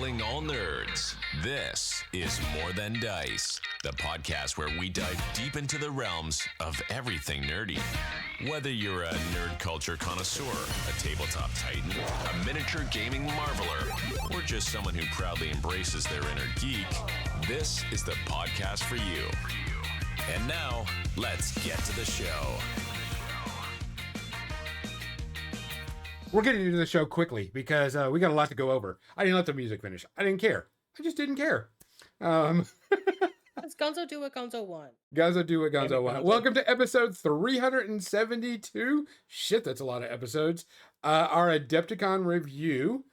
Calling all nerds. This is More Than Dice, the podcast where we dive deep into the realms of everything nerdy. Whether you're a nerd culture connoisseur, a tabletop titan, a miniature gaming marveler, or just someone who proudly embraces their inner geek, this is the podcast for you. And now, let's get to the show. We're getting into the show quickly because we got a lot to go over. I didn't let the music finish. I didn't care. I just didn't care. Let's Gonzo do what Gonzo want. Gonzo do what Gonzo want. Welcome to episode 372. Shit, that's a lot of episodes. Our Adepticon review.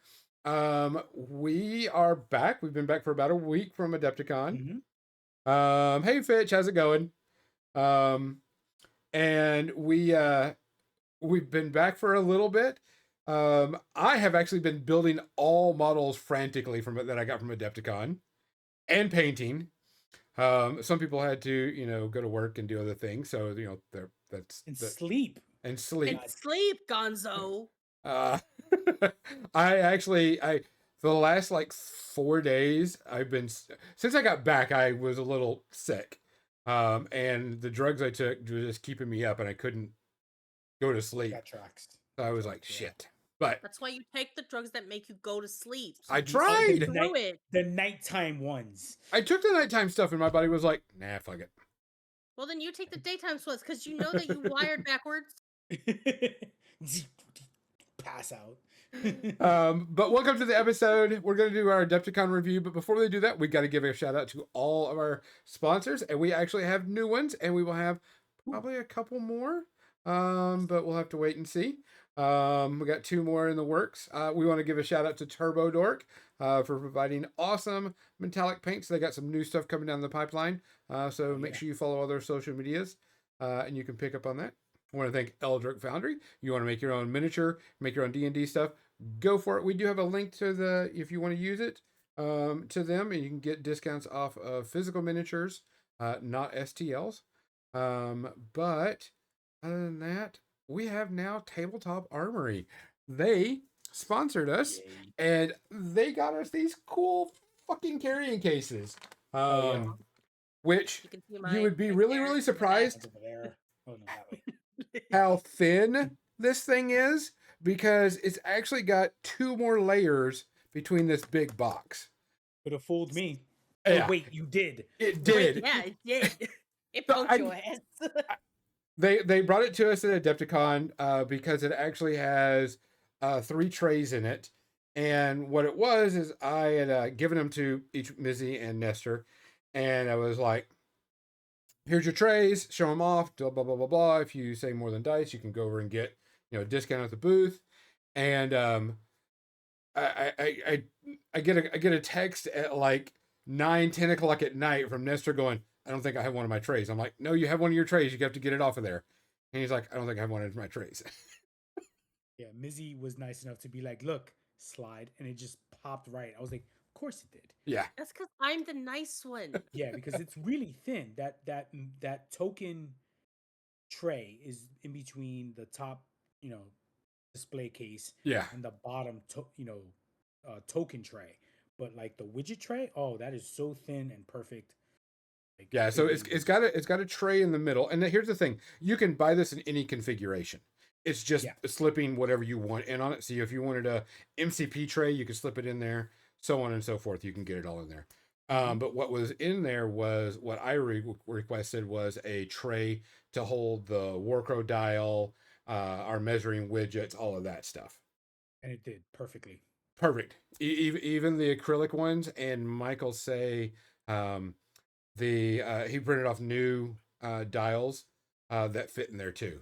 We are back. We've been back for about a week from Adepticon. Mm-hmm. Hey Fitch, how's it going? And we've been back for a little bit. I have actually been building all models frantically that I got from Adepticon and painting. Some people had to, go to work and do other things. So, Sleep. And sleep. And sleep, Gonzo. For the last 4 days, since I got back, I was a little sick. And the drugs I took were just keeping me up and I couldn't go to sleep. That tracks. So I was like, shit. But that's why you take the drugs that make you go to sleep. So I tried. The nighttime ones. I took the nighttime stuff and my body was like, nah, fuck it. Well, then you take the daytime ones because you know that you wired backwards. Pass out. But welcome to the episode. We're going to do our Adepticon review. But before we do that, we got to give a shout out to all of our sponsors. And we actually have new ones. And we will have probably a couple more. But we'll have to wait and see. We got 2 more in the works. We want to give a shout out to Turbo Dork for providing awesome metallic paints. They got some new stuff coming down the pipeline. So make sure you follow all their social medias and you can pick up on that. I want to thank Eldrick Foundry. You want to make your own miniature, make your own D&D stuff, go for it. We do have a link to if you want to use it, to them, and you can get discounts off of physical miniatures, not STLs. But other than that, we have now Tabletop Armory. They sponsored us, and they got us these cool fucking carrying cases. Which you would be really, really surprised how thin this thing is, because it's actually got 2 more layers between this big box. Could have fooled me. Yeah. Oh, wait, you did. It did. Wait, yeah, it did. It poked your ass. They brought it to us at Adepticon because it actually has 3 trays in it. And what it was is I had given them to each Mizzy and Nestor. And I was like, here's your trays, show them off, blah, blah, blah, blah, blah. If you say More Than Dice, you can go over and get, a discount at the booth. And I get a text at 9-10 o'clock at night from Nestor going, I don't think I have one of my trays. I'm like, no, you have one of your trays. You have to get it off of there. And he's like, I don't think I have one of my trays. Yeah, Mizzy was nice enough to be like, look, slide. And it just popped right. I was like, of course it did. Yeah. That's because I'm the nice one. Yeah, because it's really thin. That token tray is in between the top, display case. Yeah. And the bottom, token tray. But the widget tray, oh, that is so thin and perfect. Yeah, so it's got a tray in the middle, and here's the thing: you can buy this in any configuration. It's just slipping whatever you want in on it. So if you wanted a MCP tray, you can slip it in there, so on and so forth. You can get it all in there. But what was in there was what I requested was a tray to hold the Warcrow dial, our measuring widgets, all of that stuff. And it did perfectly. Perfect. Even the acrylic ones, and Michael say. He printed off new dials that fit in there too.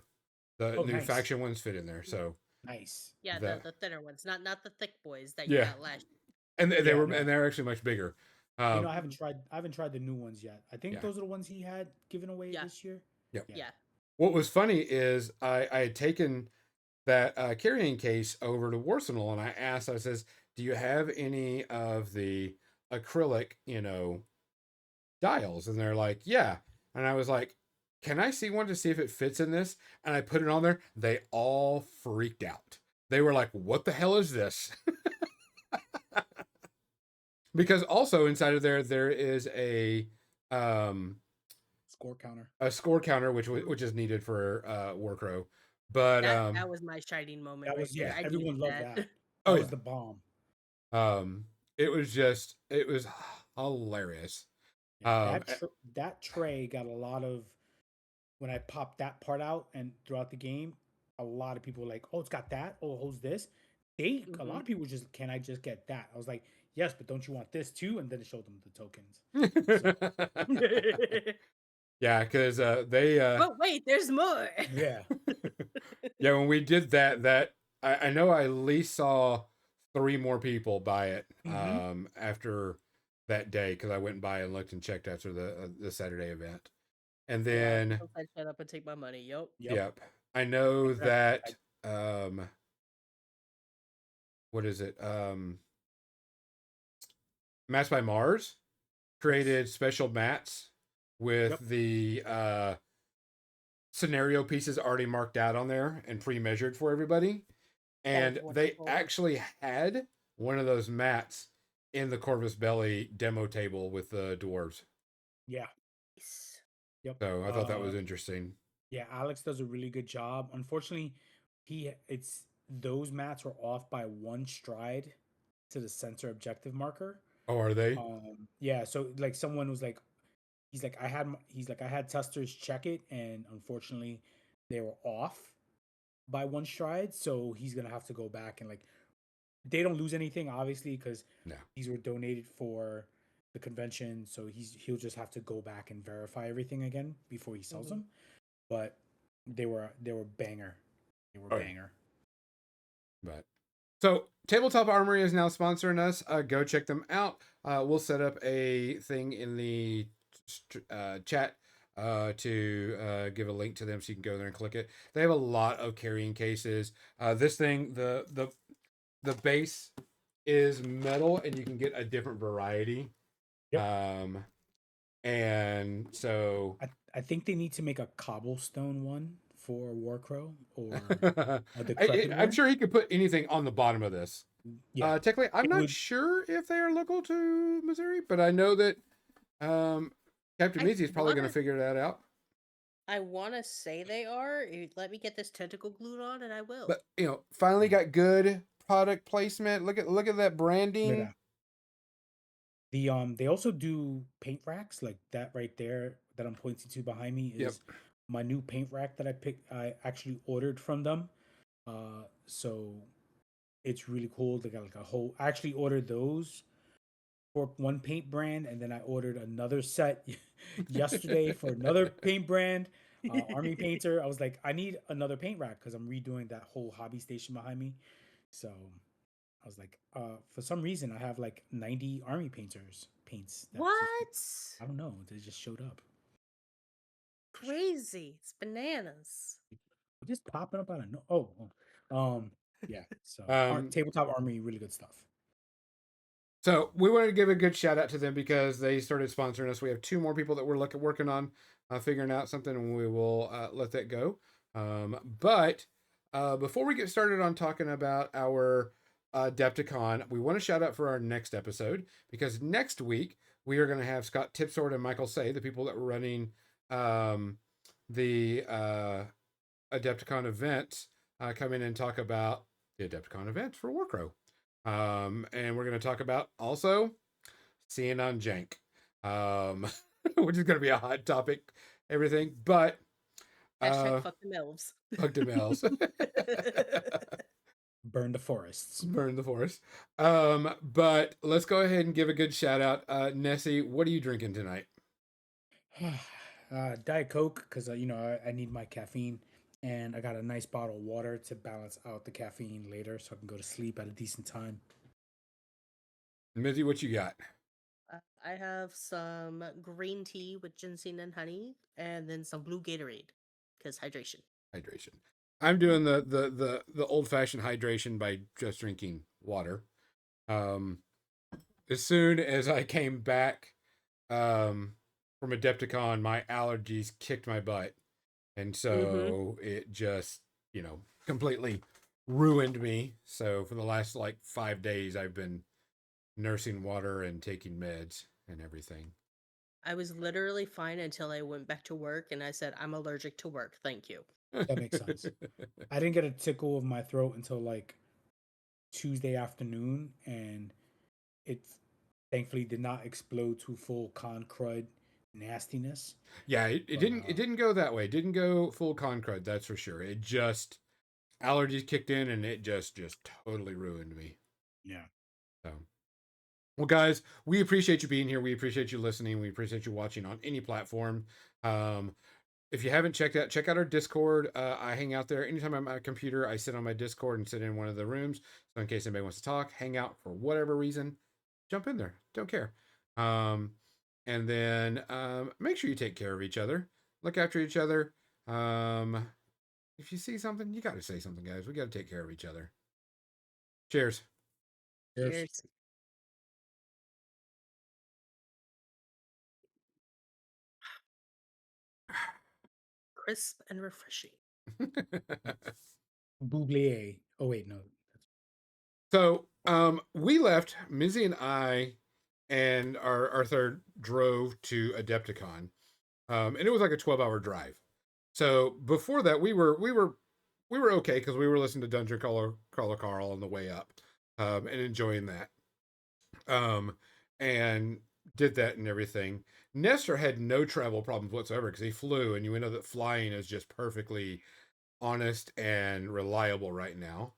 The new faction ones fit in there, so nice. Yeah, the thinner ones, not the thick boys that you got last. And they're actually much bigger. I haven't tried the new ones yet. I think those are the ones he had given away this year. Yep. Yeah. What was funny is I had taken that carrying case over to Warsenal, and I says, do you have any of the acrylic, dials? And they're like, yeah. And I was like, can I see one to see if it fits in this? And I put it on there. They all freaked out. They were like, what the hell is this? because also inside of there is um Score counter. a score counter which is needed for Warcrow. But That was my shining moment That right was there. I everyone needed loved that. that. oh That yeah. was the bomb. It was hilarious. Yeah, Um that tray got a lot of when I popped that part out and throughout the game, a lot of people were like, "Oh, it's got that. Oh, it holds this." A lot Mhm. of people just, "Can I just get that?" I was like, "Yes, but don't you want this too?" And then it showed them the tokens. So yeah, because they But wait, there's more. yeah, yeah, when we did that I know I at least saw 3 more people buy it hmm after that day because I went by and looked and checked after the Saturday event. And A lot of then people said shut up and take my money. Yep. yep. yep, I know Except that what is it? Mats by Mars Yes, created special mats with yep. the scenario pieces already marked out on there and pre-measured for everybody. That is And they wonderful. actually had one of those mats in the Corvus Belly demo table with the dwarves. Yeah, Nice. yep. So I thought that was interesting. Yeah, Alex does a really good job. Unfortunately, it's those mats were off by one stride to the center objective marker. Oh, are they? Yeah, so like someone was like, he's like I had testers check it, and unfortunately, they were off by one stride. So he's gonna have to go back and like they don't lose anything obviously because No. these were donated for the convention. So he'll just have to go back and verify everything again before he sells Mhm. them. But they were banger. They were Oh, yeah. banger. But so Tabletop Armory is now sponsoring us. Go check them out. We'll set up a thing in the chat to give a link to them so you can go there and click it. They have a lot of carrying cases. This thing, the base is metal, and you can get a different variety. Yep. And so I think they need to make a cobblestone one for Warcrow or a decrepit I'm one. sure he could put anything on the bottom of this. Yeah, Technically, I'm it not would. sure if they are local to Missouri, but I know that Captain I Measy is probably going wanna to figure that out. I wanna say they are. Let me get this tentacle glued on and I will. But finally got good product placement. Look at that Look at branding. that. They also do paint racks like that right there that I'm pointing to behind me Yep. is my new paint rack that I actually ordered from them. So it's really cool. They got like a whole. I actually ordered those for one paint brand, and then I ordered another set yesterday for another paint brand, Army Painter. I was like, I need another paint rack because I'm redoing that whole hobby station behind me. So I was like, for some reason, I have like 90 Army Painters paints. What? I don't know. They just showed up. Crazy. It's bananas. Just popping up out of no. Yeah. So Um, tabletop Army, really good stuff. So we wanted to give a good shout out to them because they started sponsoring us. We have 2 more people that we're working on figuring out something, and we will let that go. But before we get started on talking about our Adepticon, we want to shout out for our next episode because next week we are going to have Scott Tipsword and Michael Say, the people that were running the Adepticon events, come in and talk about the Adepticon events for Warcrow. And we're going to talk about also seeing on Jank, which is going to be a hot topic, everything, but Hashtag fuck them elves. fuck them elves. Burn the forests. Burn the forest. But let's go ahead and give a good shout out. Nessie, what are you drinking tonight? Diet Coke because I need my caffeine, and I got a nice bottle of water to balance out the caffeine later, so I can go to sleep at a decent time. Mizzy, what you got? I have some green tea with ginseng and honey, and then some blue Gatorade, because hydration. Hydration. I'm doing the old fashioned hydration by just drinking water. As soon as I came back from Adepticon, my allergies kicked my butt. And so it just, completely ruined me. So for the last like 5 days, I've been nursing water and taking meds and everything. I was literally fine until I went back to work and I said, I'm allergic to work. Thank you. That makes sense. I didn't get a tickle of my throat until like Tuesday afternoon, and it thankfully did not explode to full con crud nastiness. Yeah, it But, didn't go that way. It didn't go full con crud, that's for sure. It just allergies kicked in and it just totally ruined me. Yeah. So, well, guys, we appreciate you being here. We appreciate you listening. We appreciate you watching on any platform. If you haven't check out our Discord. I hang out there anytime I'm at my computer. I sit on my Discord and sit in one of the rooms. So in case anybody wants to talk, hang out for whatever reason, jump in there. Don't care. And then make sure you take care of each other. Look after each other. If you see something, you got to say something, guys. We got to take care of each other. Cheers. Cheers. Crisp and refreshing. Bublier. Oh wait, no. So we left, Mizzy and I and our third drove to Adepticon. And it was like a 12-hour drive. So before that, we were okay because we were listening to Dungeon Crawler Carl on the way up, and enjoying that. And did that and everything. Nestor had no travel problems whatsoever because he flew, and you know that flying is just perfectly honest and reliable right now.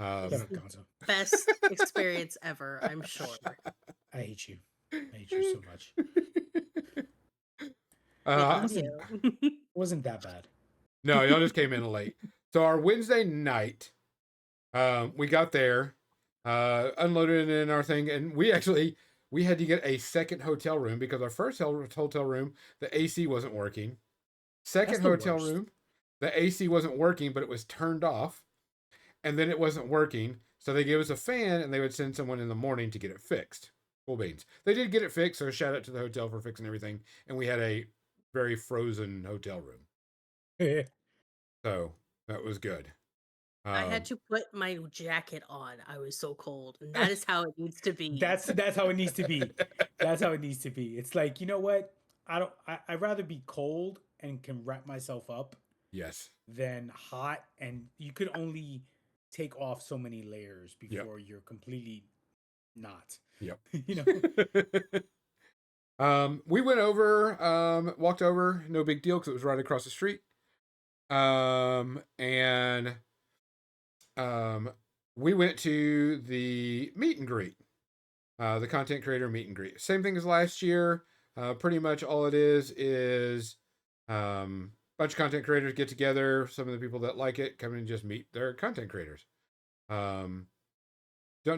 Shut up, Gonzo. Best experience ever, I'm sure. I hate you. I hate you so much. It wasn't that bad. No, y'all just came in late. So our Wednesday night, we got there, unloaded in our thing, and we had to get a second hotel room because our first hotel room, the AC wasn't working. Second hotel room, the AC wasn't working, but it was turned off, and then it wasn't working. So they gave us a fan, and they would send someone in the morning to get it fixed. Cool beans. They did get it fixed, so shout out to the hotel for fixing everything, and we had a very frozen hotel room. So that was good. I had to put my jacket on. I was so cold, and that is how it needs to be. That's how it needs to be. That's how it needs to be. It's like, you know what? I'd rather be cold and can wrap myself up. Yes. Than hot, and you could only take off so many layers before you're completely not. Yep. You know. We went over, walked over, no big deal because it was right across the street. And we went to the meet and greet, the content creator meet and greet. Same thing as last year. Pretty much all it is bunch of content creators get together. Some of the people that like it come in and just meet their content creators. Don't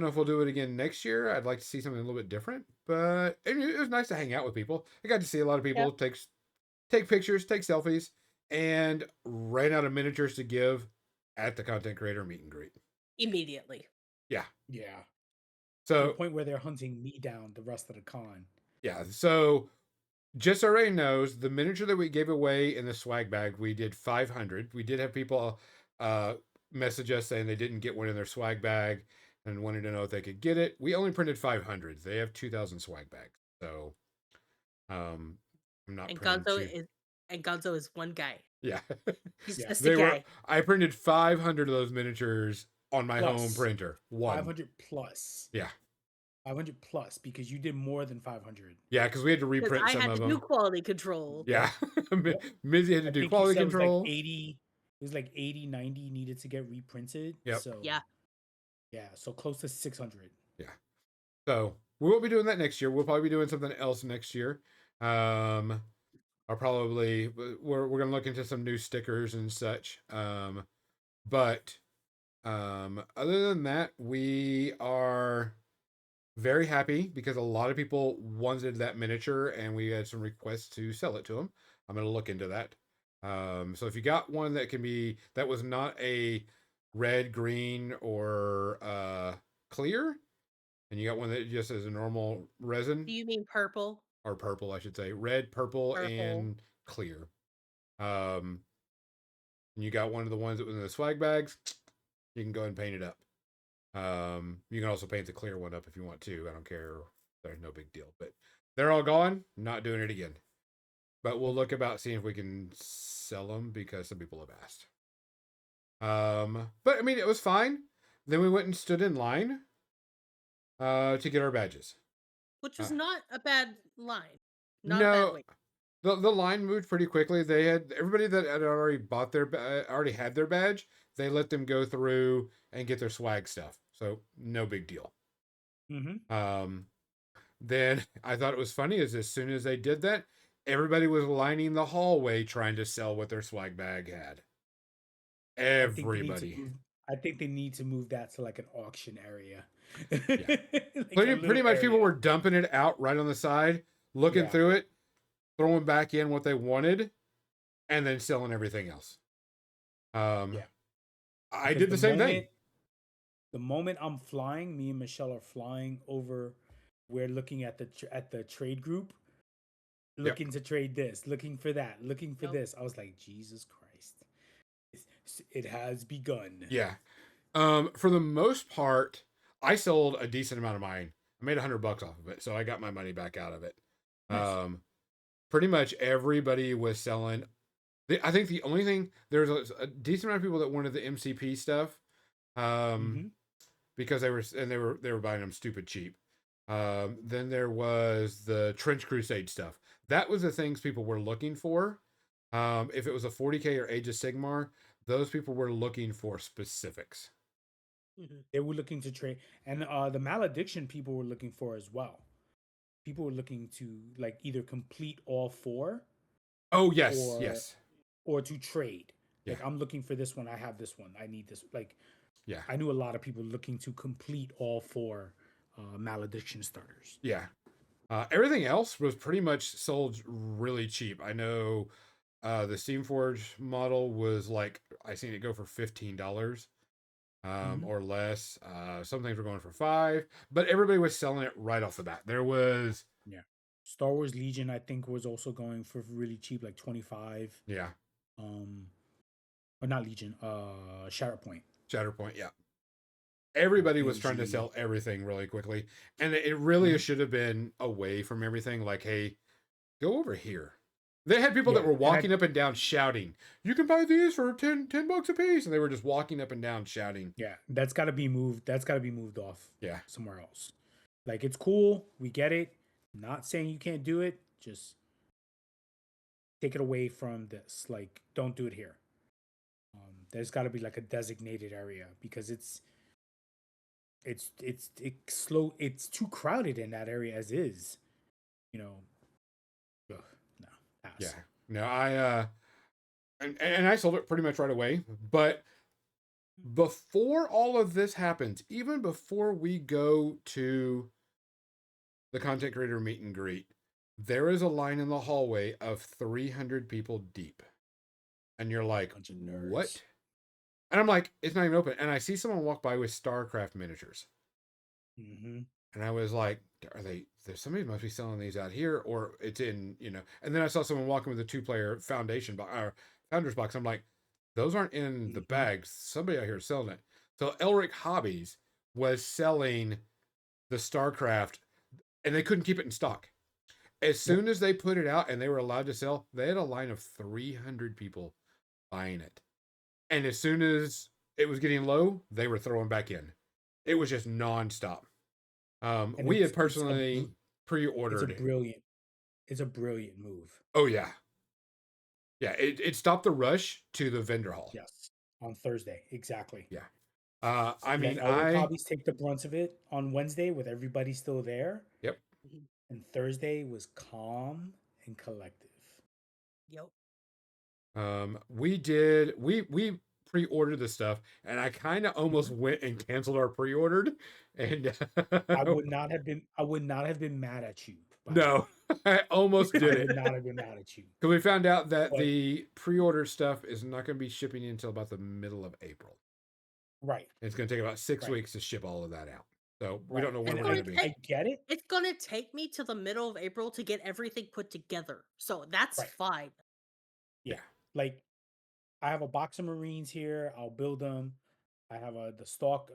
know if we'll do it again next year. I'd like to see something a little bit different, but it was nice to hang out with people. I got to see a lot of people take pictures, take selfies, and ran out of miniatures to give at the content creator meet and greet. Immediately. Yeah. So to the point where they're hunting me down the rest of the con. Yeah. So just so everybody knows, the miniature that we gave away in the swag bag, we did 500. We did have people message us saying they didn't get one in their swag bag and wanted to know if they could get it. We only printed 500. They have 2,000 swag bags. So I'm not and printing Gonzo is one guy. Yeah. He's just a guy. I printed 500 of those miniatures on my home printer. 500 plus. Yeah. 500 plus because you did more than 500. Yeah, because we had to reprint some of them. I had to do quality control. Yeah. Mizzy had to do quality control. It was like 80, 90 needed to get reprinted. Yep. So yeah, so close to 600. Yeah. So we won't be doing that next year. We'll probably be doing something else next year. We're gonna look into some new stickers and such. But other than that, we are very happy because a lot of people wanted that miniature and we had some requests to sell it to them. I'm going to look into that. So if you got one that was not a red, green, or clear, and you got one that just is a normal resin. Do you mean purple? Or purple, I should say. Red, purple, and clear. And you got one of the ones that was in the swag bags, you can go and paint it up. You can also paint the clear one up if you want to. I don't care. There's no big deal. But they're all gone. Not doing it again. But we'll look about seeing if we can sell them because some people have asked. But I mean, it was fine. Then we went and stood in line to get our badges. Which was not a bad line. Not a No, bad wait. the line moved pretty quickly. They had everybody that had already bought their already had their badge. They let them go through and get their swag stuff. So no big deal. Mm-hmm. Then I thought it was funny is as soon as they did that, everybody was lining the hallway trying to sell what their swag bag had. Everybody. I think they need to move that to like an auction area. Yeah. Like a Pretty little much people area. were dumping it out right on the side, looking Yeah. through it, throwing back in what they wanted, and then selling everything else. Yeah. I Because did the same thing. The moment I'm flying, me and Michelle are flying over. We're looking at the trade group, looking to trade this, looking for that, looking for Yep. this. I was like, Jesus Christ, it has begun. Yeah. For the most part, I sold a decent amount of mine. I made $100 off of it, so I got my money back out of it. Nice. Pretty much everybody was selling. I think the only thing there's a decent amount of people that wanted the MCP stuff, because they were buying them stupid cheap. Then there was the Trench Crusade stuff. That was the things people were looking for. If it was a 40K or Age of Sigmar, those people were looking for specifics. They were looking to trade, and the malediction people were looking for as well. People were looking to like either complete all 4. Oh yes, yes. Or to trade. Like Yeah. I'm looking for this one. I have this one. I need this. Like, Yeah. I knew a lot of people looking to complete all 4 malediction starters. Yeah. Everything else was pretty much sold really cheap. I know the Steamforge model was like I seen it go for $15 or less. Some things were going for $5, but everybody was selling it right off the bat. There was Star Wars Legion, I think, was also going for really cheap, like 25. Yeah. Or not Legion, Shatterpoint. Shatterpoint, yeah. Everybody was trying to Bougie. sell everything really quickly. And it really should have been away from everything. Like, hey, go over here. They had people that were walking up and down shouting, you can buy these for $10 a piece. And they were just walking up and down shouting. Yeah, that's got to be moved. That's got to be moved off. Yeah. Somewhere else. Like, it's cool. We get it. Not saying you can't do it. Just take it away from this. Like, don't do it here. There's got to be like a designated area because it's slow. It's too crowded in that area as is. You know. Ugh, no. Pass. Yeah. No, and I sold it pretty much right away. But before all of this happens, even before we go to the content creator meet and greet, there is a line in the hallway of 300 people deep. And you're like, what? And I'm like, it's not even open. And I see someone walk by with StarCraft miniatures. And I was like, there's somebody must be selling these out here, or it's in, and then I saw someone walking with a 2-player foundation founders box. I'm like, those aren't in the bags. Somebody out here is selling it. So Elric Hobbies was selling the StarCraft, and they couldn't keep it in stock. As soon as they put it out and they were allowed to sell, they had a line of 300 people buying it. And as soon as it was getting low, they were throwing back in. It was just nonstop. We had personally pre-ordered. It's a brilliant move. Oh yeah. Yeah, it stopped the rush to the vendor hall. Yes. On Thursday. Exactly. Yeah. I mean, hobbies take the brunt of it on Wednesday with everybody still there. Yep. And Thursday was calm and collective. Yep. We pre-ordered the stuff, and I kind of almost went and canceled our pre-ordered, and I would not have been mad at you. No, I almost did it. I would not have been mad at you because we found out that the pre-order stuff is not going to be shipping until about the middle of April. Right. It's going to take about 6 weeks to ship all of that out. So we don't know when we're going to be. I get it. It's going to take me to the middle of April to get everything put together. So that's fine. Yeah. Like, I have a box of Marines here. I'll build them. I have the stalk,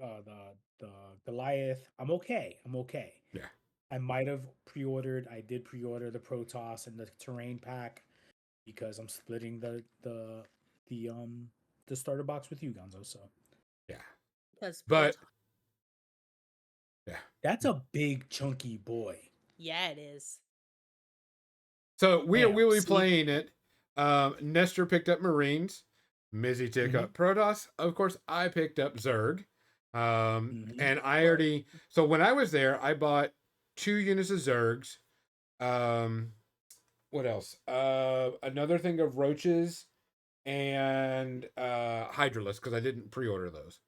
the Goliath. I'm okay. I'm okay. Yeah. I might have pre-ordered. I did pre-order the Protoss and the terrain pack because I'm splitting the the starter box with you, Gonzo. So Yeah. Because But yeah. that's a big chunky boy. yeah, it is. So we Damn, will be see? playing it. Nestor picked up Marines. Mizzy took up Protoss. Of course, I picked up Zerg. And I already. So when I was there, I bought 2 units of Zergs. What else? Another thing of roaches and Hydralisk because I didn't pre-order those.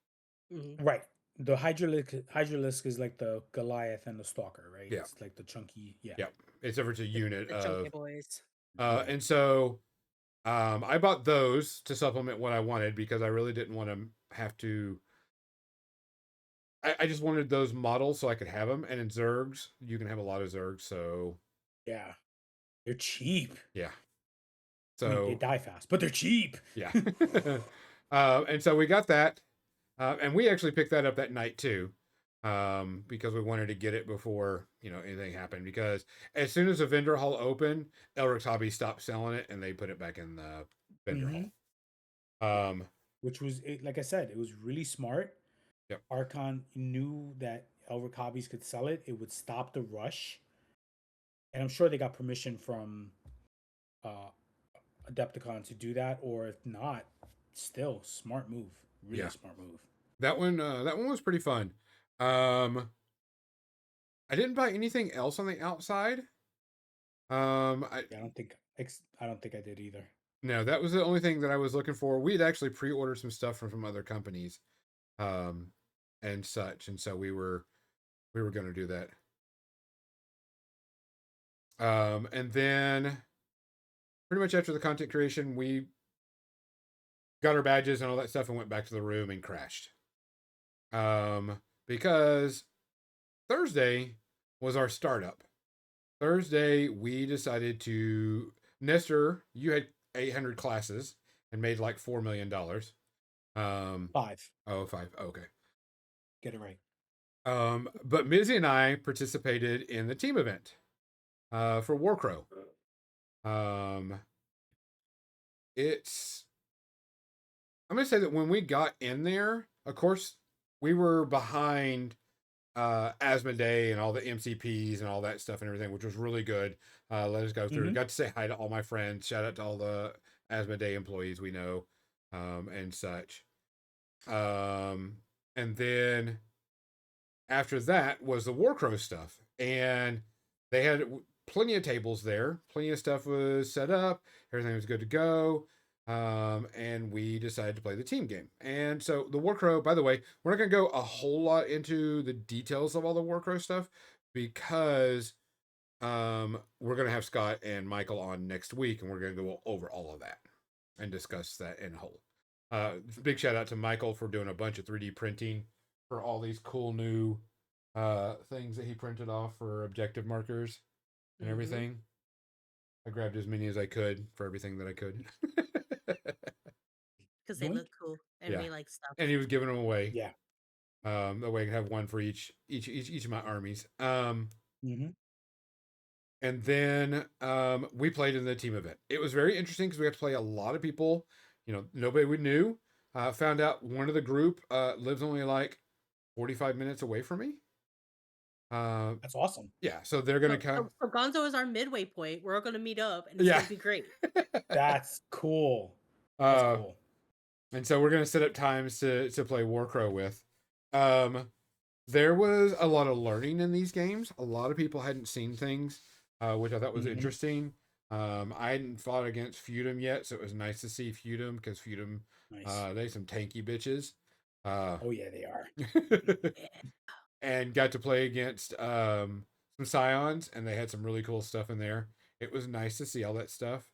Right. The Hydralisk is like the Goliath and the Stalker, right? Yeah. It's like the chunky. Yeah. Yep. It's over to unit The chunky of. boys. Yeah. And so I bought those to supplement what I wanted because I really didn't want to have to. I just wanted those models so I could have them. And in Zergs, you can have a lot of Zergs. So Yeah. They're cheap. yeah. I mean, they So die fast, but they're cheap. yeah. And so we got that. And we actually picked that up that night too. Because we wanted to get it before anything happened. Because as soon as the vendor hall opened, Elric's Hobby stopped selling it and they put it back in the vendor hall. Which was, like I said, it was really smart. Yep. Archon knew that Elric Hobbies could sell it. It would stop the rush, and I'm sure they got permission from Adepticon to do that. Or if not, still smart move. Really smart move. That one was pretty fun. I didn't buy anything else on the outside. I don't think I did either. No, that was the only thing that I was looking for. We had actually pre-ordered some stuff from some other companies, and such, and so we were going to do that. And then pretty much after the content creation, we got our badges and all that stuff and went back to the room and crashed. Because Thursday was our startup. Thursday, we decided to. Nestor, you had 800 classes and made like $4 million. 5. Oh, 5. Okay. Get it right. But Mizzy and I participated in the team event for Warcrow. I'm going to say that when we got in there, of course, we were behind Asmodee and all the MCPs and all that stuff and everything, which was really good. Let us go through. Got to say hi to all my friends. Shout out to all the Asmodee employees we know, and such. And then after that was the Warcrow stuff, and they had plenty of tables there. Plenty of stuff was set up. Everything was good to go. And we decided to play the team game. And so the Warcrow, by the way, we're not going to go a whole lot into the details of all the Warcrow stuff because we're going to have Scott and Michael on next week, and we're going to go over all of that and discuss that in whole. Big shout out to Michael for doing a bunch of 3D printing for all these cool new things that he printed off for objective markers and everything. I grabbed as many as I could for everything that I could. Because they look cool and we like stuff. And he was giving them away. Yeah. That way I could have one for each of my armies. And then we played in the team event. It was very interesting because we had to play a lot of people. Nobody we knew. Found out one of the group lives only like 45 minutes away from me. That's awesome. Yeah, so they're gonna come. So Gonzo is our midway point. We're all gonna meet up, and it's gonna be great. That's cool. That's cool. And so we're gonna set up times to play Warcrow with. There was a lot of learning in these games. A lot of people hadn't seen things, which I thought was interesting. I hadn't fought against Feudum yet, so it was nice to see Feudum because Feudum, they some tanky bitches. Oh yeah, they are. And got to play against some Scions, and they had some really cool stuff in there. It was nice to see all that stuff.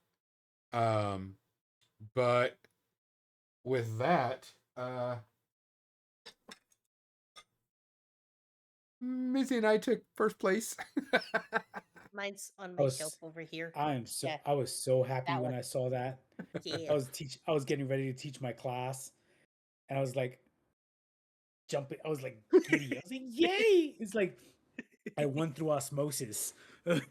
But with that, Missy and I took first place. Mine's on my shelf over here. I was so happy when I saw that. Yeah. I was getting ready to teach my class, and I was like, jumping. I was like giddy. I was like, yay! It's like I won through osmosis. What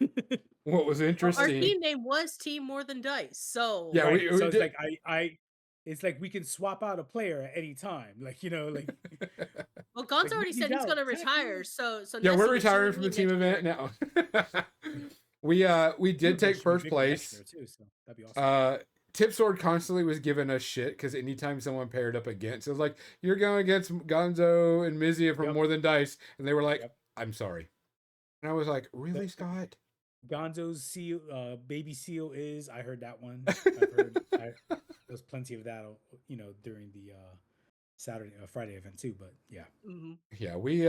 was Well, our interesting? team name was Team More Than Dice, so Yeah, Right. we So it's did. like it's like we can swap out a player at any time. Like, like well, Gonzo like already said Nikki's he's out. gonna Attack retire, me. so Yeah, we're Nessie, it's you retiring and from me the team next event year. now. We You did take eventually first make it next place. year too, so that'd be awesome. Tipsword constantly was giving us shit because anytime someone paired up against, it was like, you're going against Gonzo and Mizia from Yep. More Than Dice. And they were like, Yep. I'm sorry. And I was like, really, Scott? Gonzo's seal, baby seal is. I heard that one. I've heard. There's plenty of that, during the Friday event too. But yeah, Mm-hmm. Yeah, we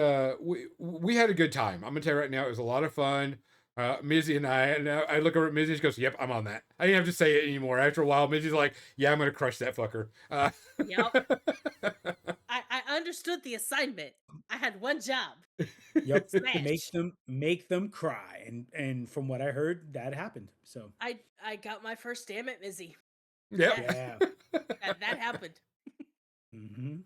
had a good time. I'm gonna tell you right now, it was a lot of fun. Mizzy and I look over at Mizzy. She goes, "Yep, I'm on that." I didn't have to say it anymore. After a while, Mizzy's like, "Yeah, I'm gonna crush that fucker." Yep. I understood the assignment. I had one job. yep. Smash. Make them cry, and from what I heard, that happened. So I got my first damn it, Mizzy. Yep. yeah. That happened. Mm-hmm.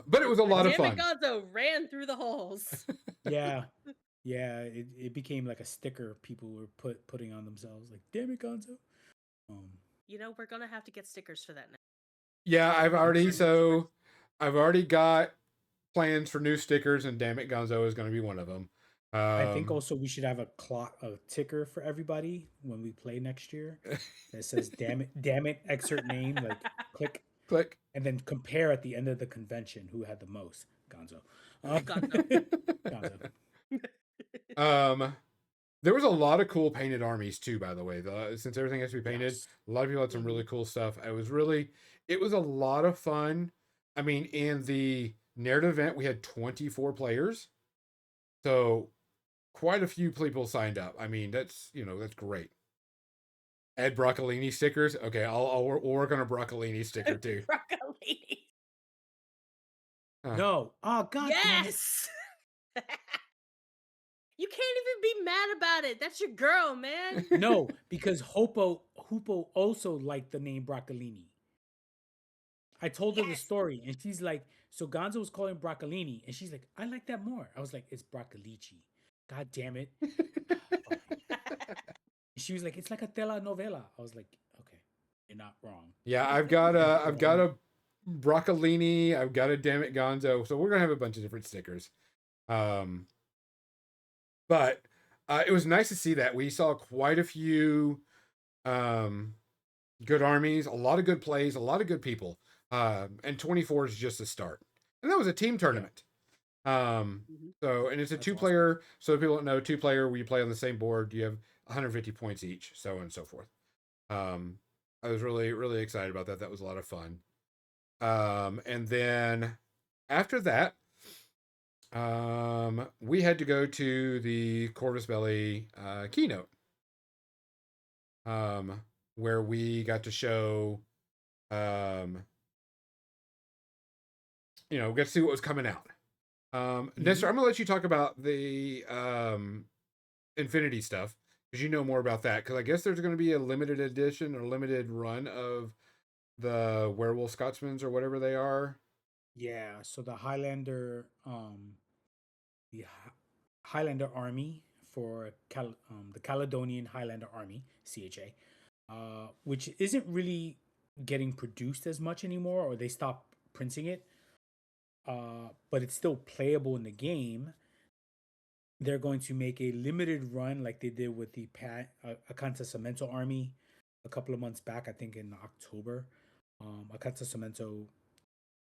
But it was a lot of Damn it, fun. Gonzo ran through the holes. Yeah. Yeah, it became like a sticker people were putting on themselves, like "Damn it, Gonzo." We're gonna have to get stickers for that now. Yeah, I've I've already got plans for new stickers, and damn it, Gonzo is going to be one of them. I think also we should have a ticker for everybody when we play next year that says damn it, excerpt name, like click, and then compare at the end of the convention who had the most. Gonzo. Gonzo. Gonzo. There was a lot of cool painted armies too, by the way. Since everything has to be painted, Yes. a lot of people had some really cool stuff. It was a lot of fun. I mean, in the narrative event, we had 24 players. So quite a few people signed up. I mean, that's great. Add broccolini stickers. Okay, I'll work on a broccolini sticker too. Broccolini. No. Oh God. Yes. You can't even be mad about it. That's your girl, man. No, because Hoopo also liked the name broccolini. I told her the story, and she's like, so Gonzo was calling broccolini, and she's like, I like that more. I was like, it's broccolici. God damn it. She was like, it's like a telenovela. I was like, okay, you're not wrong. Yeah, I've got a broccolini. I've got a damn it Gonzo. So we're gonna have a bunch of different stickers. But it was nice to see that we saw quite a few good armies, a lot of good plays, a lot of good people. And 24 is just a start. And that was a team tournament. So, and it's a That's two-player. awesome. So if people don't know, two-player, where you play on the same board, you have 150 points each, so on and so forth. I was really, really excited about that. That was a lot of fun. And then after that, we had to go to the Corvus Belli keynote, where we got to show, we got to see what was coming out. Nestor, I'm gonna let you talk about the Infinity stuff because you know more about that. Because I guess there's going to be a limited edition or limited run of the Werewolf Scotsmans or whatever they are. Yeah. So the Highlander, Highlander Army for the Caledonian Highlander Army (CHA), which isn't really getting produced as much anymore, or they stopped printing it. But it's still playable in the game. They're going to make a limited run like they did with the Acanta Cemento Army a couple of months back, I think in October. Acanta Cemento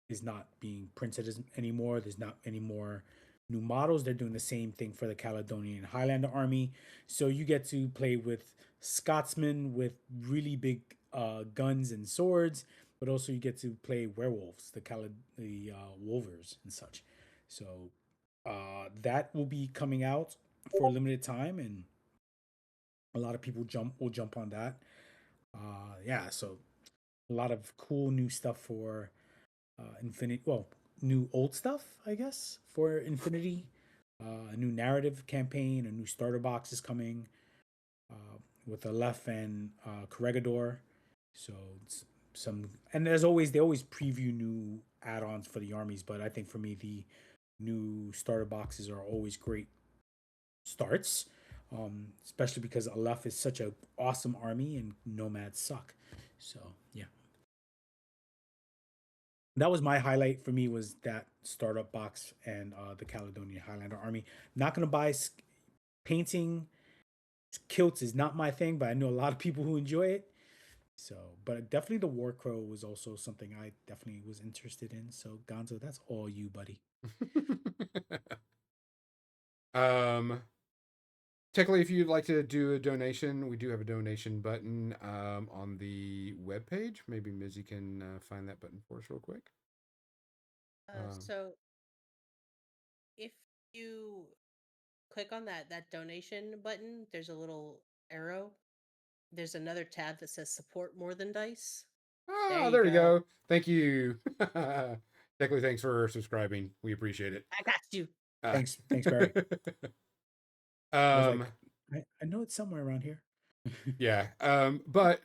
is not being printed anymore. There's not any more new models. They're doing the same thing for the Caledonian Highlander Army. So you get to play with Scotsmen with really big guns and swords, but also you get to play werewolves, the wolvers and such. So that will be coming out for a limited time, and a lot of people will jump on that. Yeah, so a lot of cool new stuff for Infinity. Well, new old stuff, I guess, for Infinity. A new narrative campaign, a new starter box is coming with Aleph and Corregidor. So it's and as always, they always preview new add-ons for the armies, but I think for me the new starter boxes are always great starts, especially because Aleph is such an awesome army and nomads suck. So yeah, that was my highlight for me was that startup box and the Caledonian Highlander army. Not gonna buy painting kilts is not my thing, but I know a lot of people who enjoy it. So, but definitely the War Crow was also something I definitely was interested in. So Gonzo, that's all you, buddy. um, technically, if you'd like to do a donation, we do have a donation button on the webpage. Maybe Mizzy can find that button for us real quick. So if you click on that donation button, there's a little arrow. There's another tab that says support more than dice. There you go. Thank you. Technically, thanks for subscribing. We appreciate it. I got you. Thanks, Barry. I was like, I know it's somewhere around here. Yeah. But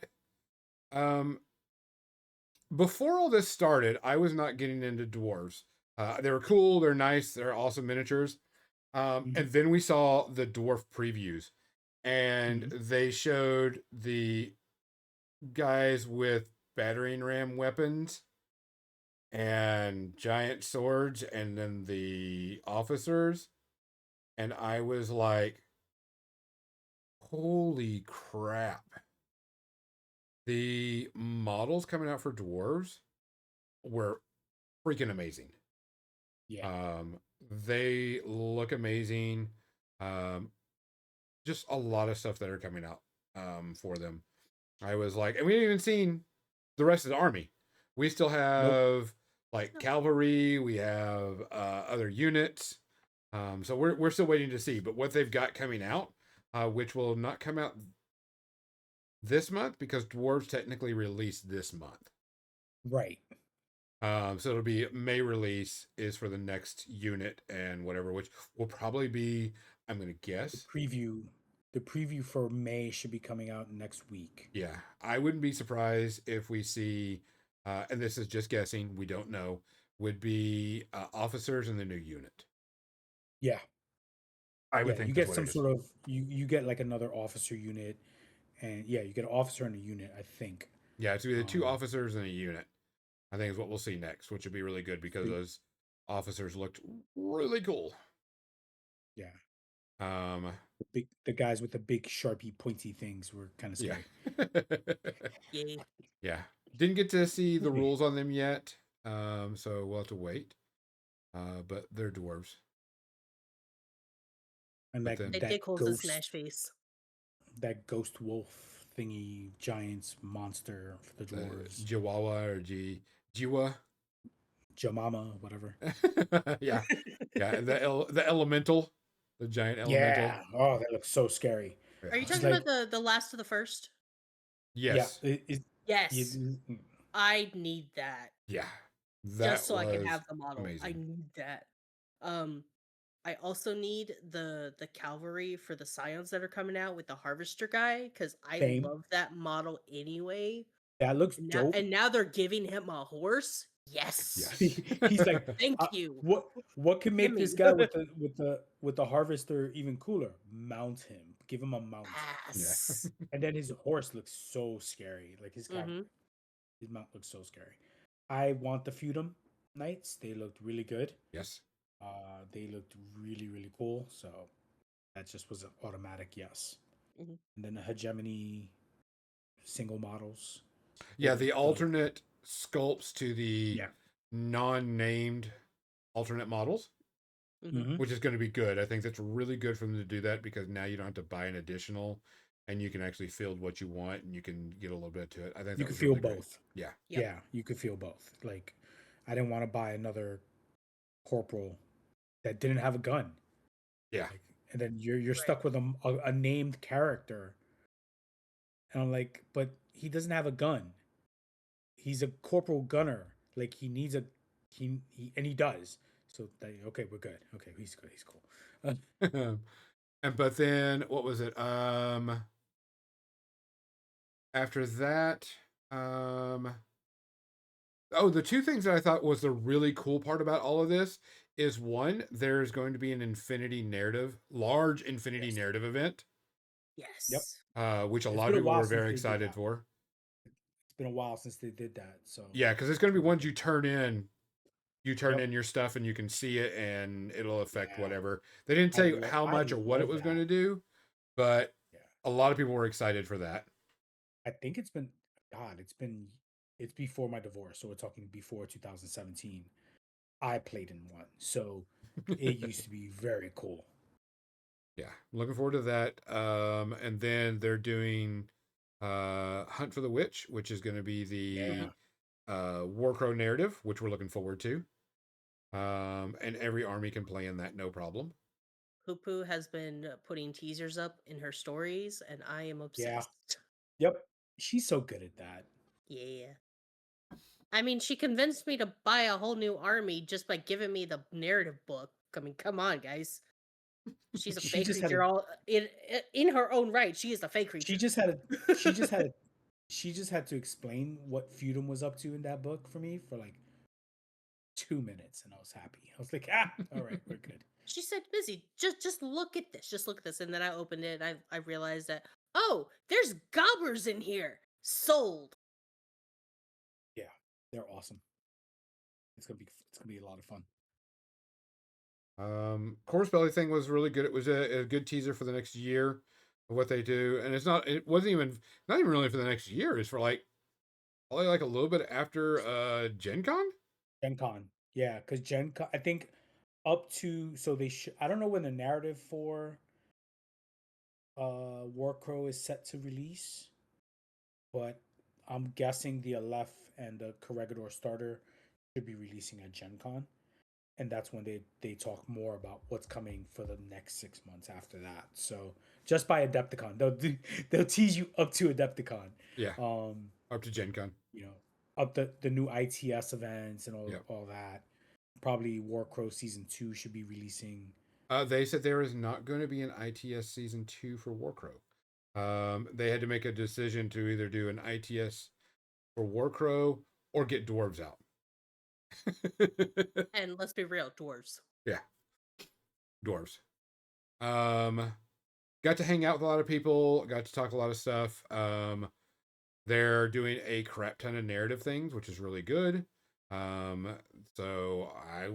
before all this started, I was not getting into dwarves. They were cool. They're nice. They're awesome miniatures. And then we saw the dwarf previews, and they showed the guys with battering ram weapons and giant swords, and then the officers. And I was like, holy crap. The models coming out for dwarves were freaking amazing. Yeah. They look amazing. Just a lot of stuff that are coming out for them. I was like, and we haven't even seen the rest of the army. We still have like cavalry, we have other units. So we're still waiting to see. But what they've got coming out, which will not come out this month because dwarves technically release this month. Right. So it'll be May release is for the next unit and whatever, which will probably be, I'm gonna guess. The preview for May should be coming out next week. Yeah. I wouldn't be surprised if we see and this is just guessing, we don't know, would be officers in the new unit. Yeah. I would think you get some sort of you get like another officer unit, and you get an officer and a unit, I think. Yeah, it's either two officers and a unit. I think is what we'll see next, which would be really good because those officers looked really cool. Yeah. The guys with the big sharpie pointy things were kind of scary. Yeah. Yeah. Didn't get to see the rules on them yet. So we'll have to wait. But they're dwarves. And they did close the Smash face. That ghost wolf thingy giants monster for the dwarves. Chihuahua or Jiwa. Jamama, whatever. Yeah. Yeah. The elemental. The giant elemental. Yeah. Oh, that looks so scary. Are you talking about the last of the first? Yes. Yeah. Yes. I need that. Yeah. Just so I can have the model. Amazing. I need that. I also need the cavalry for the scions that are coming out with the harvester guy because I love that model anyway. That looks dope. And now they're giving him a horse. Yes. He's like, thank you. What can make this guy with the harvester even cooler? Mount him. Give him a mount. Yes. Yeah. And then his horse looks so scary. Like his mount looks so scary. I want the Feudum Knights. They looked really good. Yes. They looked really, really cool. So that just was an automatic yes. And then the Hegemony single models. Yeah, the alternate sculpts to the non-named alternate models, which is going to be good. I think that's really good for them to do that because now you don't have to buy an additional, and you can actually field what you want, and you can get a little bit to it. I think you can feel really both. Great. Yeah, yeah, you could feel both. Like, I didn't want to buy another corporal that didn't have a gun. Yeah, and then you're stuck with a named character, and I'm like, but he doesn't have a gun. He's a corporal gunner. Like he needs he and he does. So okay, we're good. Okay, he's good. He's cool. but then what was it? After that, Oh, the two things that I thought was the really cool part about all of this is one, there's going to be an infinity narrative, large infinity Yes. narrative event, Yep. Yes. which a It's lot been of a people while were since very they did excited that. for. It's been a while since they did that. So Yeah, because it's going to be it'll be ones good. you turn in. You turn Yep. in your stuff and you can see it, and it'll affect Yeah. whatever. They didn't say how I much or what it love was going that. to do, but Yeah. a lot of people were excited for that. I think it's been God, it's before my divorce, so we're talking before 2017. I played in one. So it used to be very cool. Yeah, looking forward to that. And then they're doing Hunt for the Witch, which is going to be Yeah. the Warcrow narrative, which we're looking forward to. And every army can play in that, no problem. Poo has been putting teasers up in her stories, and I am Yeah. obsessed. Yep. She's so good at that. Yeah. I mean, she convinced me to buy a whole new army just by giving me the narrative book. I mean, come on, guys. She's a She fake just had creature a all in her own right. She is a fake she creature. just had a she just had a she just had to explain what Feudum was up to in that book for me for like 2 minutes, and I was happy. I was like, all right, we're good. She said, "Busy, just look at this. Just look at this." And then I opened it. I realized that, oh, there's gobbers in here. Sold. Yeah, they're awesome. It's gonna be a lot of fun. Corpse Belly thing was really good. It was a good teaser for the next year of what they do, and it wasn't even not even really for the next year. It's for like probably like a little bit after Gen Con. Gen Con, yeah, because Gen Con, I think up to so I don't know when the narrative for Warcrow is set to release, but I'm guessing the Aleph and the Corregidor starter should be releasing at Gen Con. And that's when they talk more about what's coming for the next 6 months after that. So just by Adepticon, they'll tease you up to Adepticon. Yeah, Um, up to Gen Con. you know, up the new ITS events and Yeah. all that. Probably Warcrow season 2 should be releasing. They said there is not going to be an ITS season 2 for Warcrow. They had to make a decision to either do an ITS for Warcrow or get dwarves out. And let's be real, dwarves. Yeah, dwarves. Got to hang out with a lot of people. Got to talk a lot of stuff. They're doing a crap ton of narrative things, which is really good. So I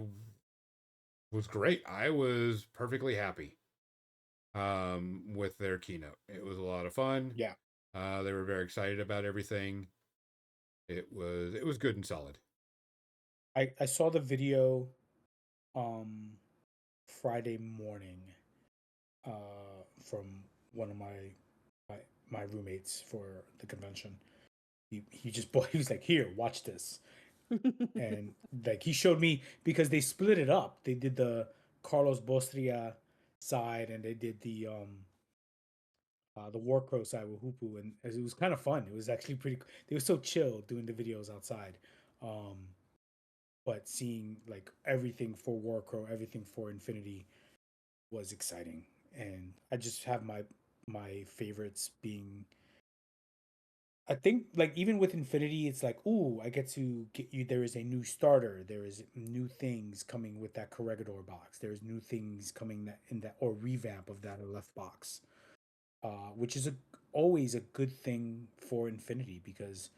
was great. I was perfectly happy with their keynote. It was a lot of fun. Yeah, They were very excited about everything. It was good and solid. I saw the video um Friday morning from one of my my roommates for the convention. He just bought. He was like, "Here, watch this," and like he showed me because they split it up. They did the Carlos Bostria side, and they did the Warcrow side with Hoopu, and it was kind of fun. It was actually pretty. They were so chill doing the videos outside, um, but seeing like everything for Warcrow, everything for Infinity was exciting, and I just have my favorites being. I think like even with Infinity, it's like, ooh, I get to get you. There is a new starter. There is new things coming with that Corregidor box. There's new things coming that in that or revamp of that left box, which is always a good thing for Infinity because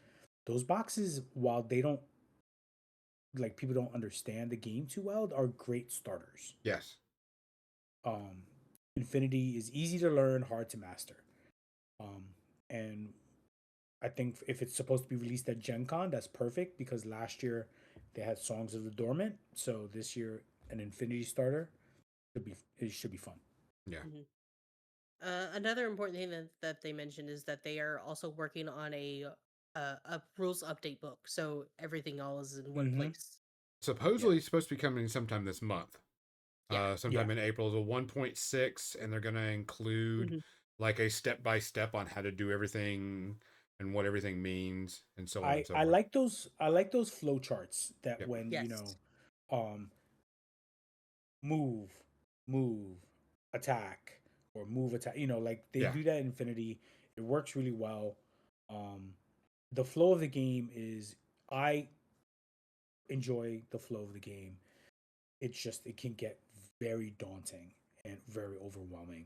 those boxes, while they don't like people don't understand the game too well, are great starters. Yes. Um, Infinity is easy to learn, hard to master. And I think if it's supposed to be released at Gen Con, that's perfect because last year they had Songs of the Dormant. So this year, an Infinity starter should be fun. Yeah. Mhm. Another important thing that they mentioned is that they are also working on a rules update book, so everything all is in one Mm-hmm. place. Yeah. Supposedly it's supposed to be coming sometime this month. Yeah. Sometime Yeah. in April is a 1.6, and they're going to include hmm like a step by step on how to do everything and what everything means, and so on and so I forth. like those flow charts that Yep. when Yes. um move, move, attack, or move attack. Like they Yeah. do that in Infinity. It works really well. Um, the flow of the game is I enjoy the flow of the game. It's just it can get very daunting and very overwhelming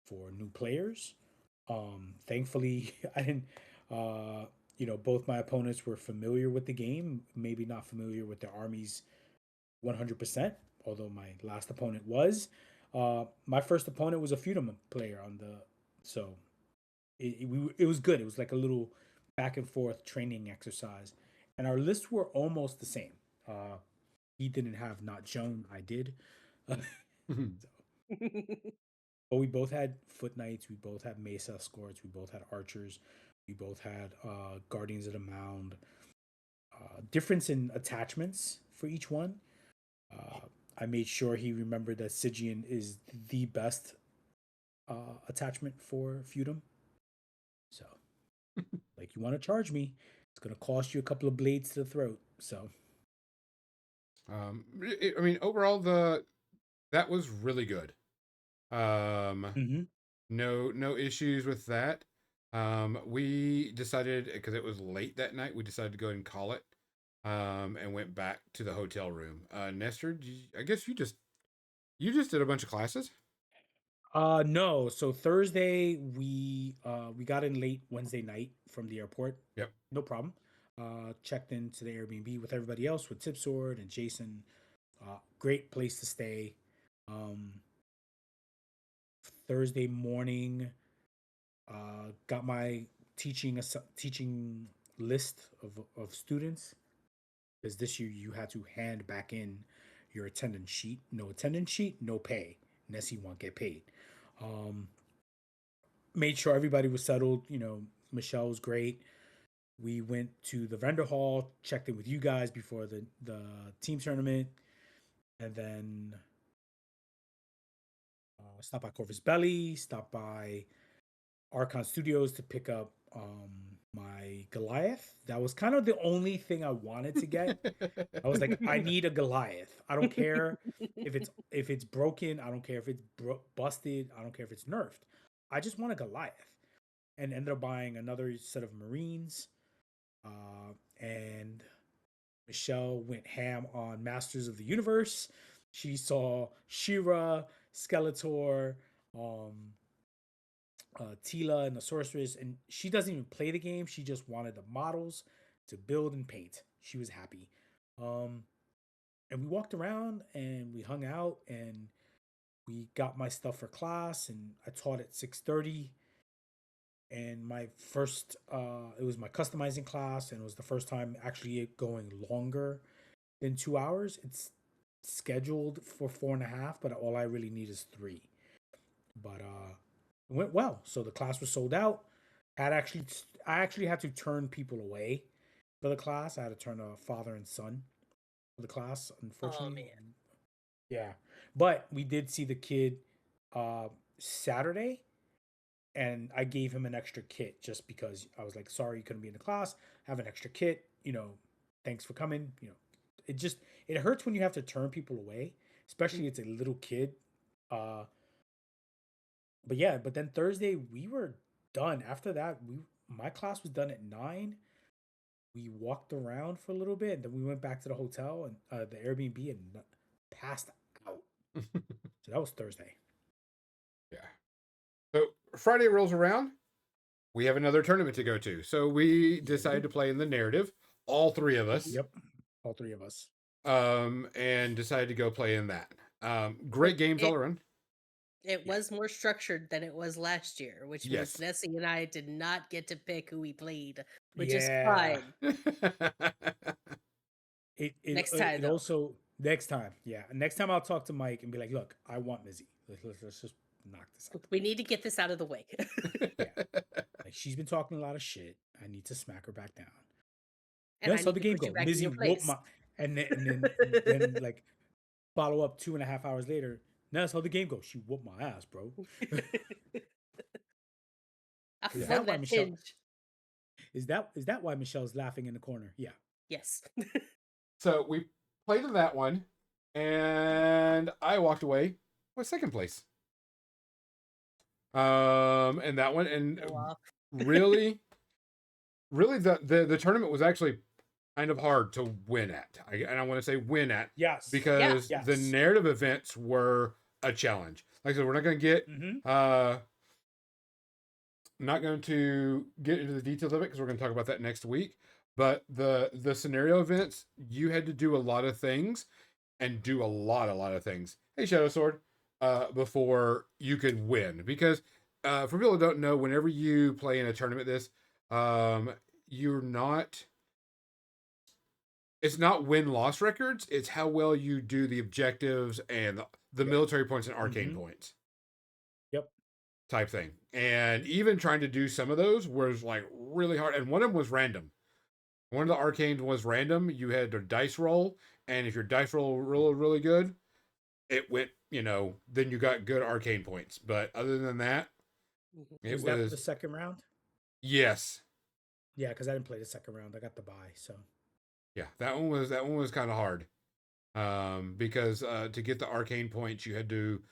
for new players. Thankfully, I didn't. Both my opponents were familiar with the game, maybe not familiar with their armies 100%. Although my last opponent was. My first opponent was a Feudum player on the, so it was good. It was like a little back and forth training exercise, and our lists were almost the same. He didn't have Not Joan, I did. But we both had Foot Knights, we both had Mesa Escorts, we both had Archers, we both had Guardians of the Mound. Difference in attachments for each one. I made sure he remembered that Sigian is the best attachment for Feudum. So, like, you want to charge me, it's going to cost you a couple of blades to the throat. So, I mean, overall, that was really good. No issues with that. We decided, because it was late that night, we decided to go ahead and call it. And went back to the hotel room. Nestor, I guess you just did a bunch of classes. No. So Thursday we got in late Wednesday night from the airport. Yep. No problem. Checked into the Airbnb with everybody else, with Tipsword and Jason. Great place to stay. Thursday morning, got my teaching list of students, because this year you had to hand back in your attendance sheet. No attendance sheet, no pay, unless you won't get paid. Made sure everybody was settled. Michelle was great. We went to the vendor hall, checked in with you guys before the team tournament, and then stopped by Corvus Belly, stopped by Archon Studios to pick up my Goliath. That was kind of the only thing I wanted to get. I was like, I need a Goliath. I don't care if it's broken. I don't care if it's busted. I don't care if it's nerfed. I just want a Goliath. And ended up buying another set of Marines. And Michelle went ham on Masters of the Universe. She saw She-Ra, Skeletor, Tila and the Sorceress, and she doesn't even play the game. She just wanted the models to build and paint. She was happy. And we walked around and we hung out and we got my stuff for class, and I taught at 6:30. And my first, it was my customizing class, and it was the first time actually going longer than 2 hours. It's scheduled for 4.5, but all I really need is 3. But it went well. So the class was sold out. I actually had to turn people away for the class. I had to turn a father and son for the class, unfortunately. Oh man. Yeah. But we did see the kid Saturday, and I gave him an extra kit just because I was like, sorry you couldn't be in the class. Have an extra kit, thanks for coming. It hurts when you have to turn people away, especially it's a little kid. But yeah, but then Thursday we were done. After that, my class was done at 9. We walked around for a little bit, and then we went back to the hotel and the Airbnb and passed out. So that was Thursday. Yeah. So Friday rolls around. We have another tournament to go to. So we decided to play in the narrative. All 3 of us. Yep. All 3 of us. And decided to go play in that. Great games all around. It was more structured than it was last year, which means Nessie and I did not get to pick who we played, which is fine. Next time, also next time, yeah. Next time I'll talk to Mike and be like, look, I want Mizzy. Let's just knock this out. We need to get this out of the way. Yeah. Like, she's been talking a lot of shit. I need to smack her back down. And that's how the game goes. Mizzy whooped my, and then like follow up 2.5 hours later. That's how the game goes. She whooped my ass, bro. I love that hinge. Is that why Michelle's laughing in the corner? Yeah. Yes. So we played in that one, and I walked away with second place. And that one, and really, the tournament was actually kind of hard to win at. And I want to say win at Yes. because Yes. the narrative events were a challenge. Like I said, we're not going to get not going to get into the details of it because we're going to talk about that next week. But the scenario events, you had to do a lot of things and do a lot of things. Hey, Shadow Sword, before you could win. Because for people who don't know, whenever you play in a tournament, you're not. It's not win-loss records. It's how well you do the objectives and the military points and arcane points. Yep. Type thing. And even trying to do some of those was like really hard. And one of them was random. One of the arcanes was random. You had to dice roll, and if your dice roll really good, it went, then you got good arcane points. But other than that, was that the second round? Yes. Yeah, because I didn't play the second round. I got the bye, so yeah, that one was kind of hard. Because to get the arcane points, you had to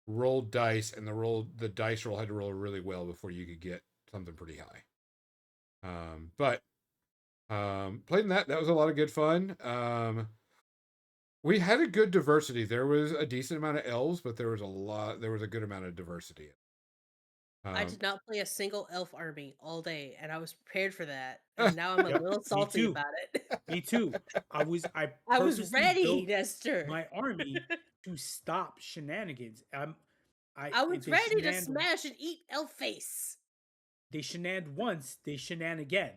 roll dice, and the dice roll had to roll really well before you could get something pretty high. But playing that was a lot of good fun. We had a good diversity. There was a decent amount of elves, but there was a good amount of diversity. I did not play a single elf army all day, and I was prepared for that. And now I'm a little salty about it. Me too. I was ready, Nestor. My army to stop shenanigans. I was ready to smash and eat elf face. They shenaned once, they shenan again.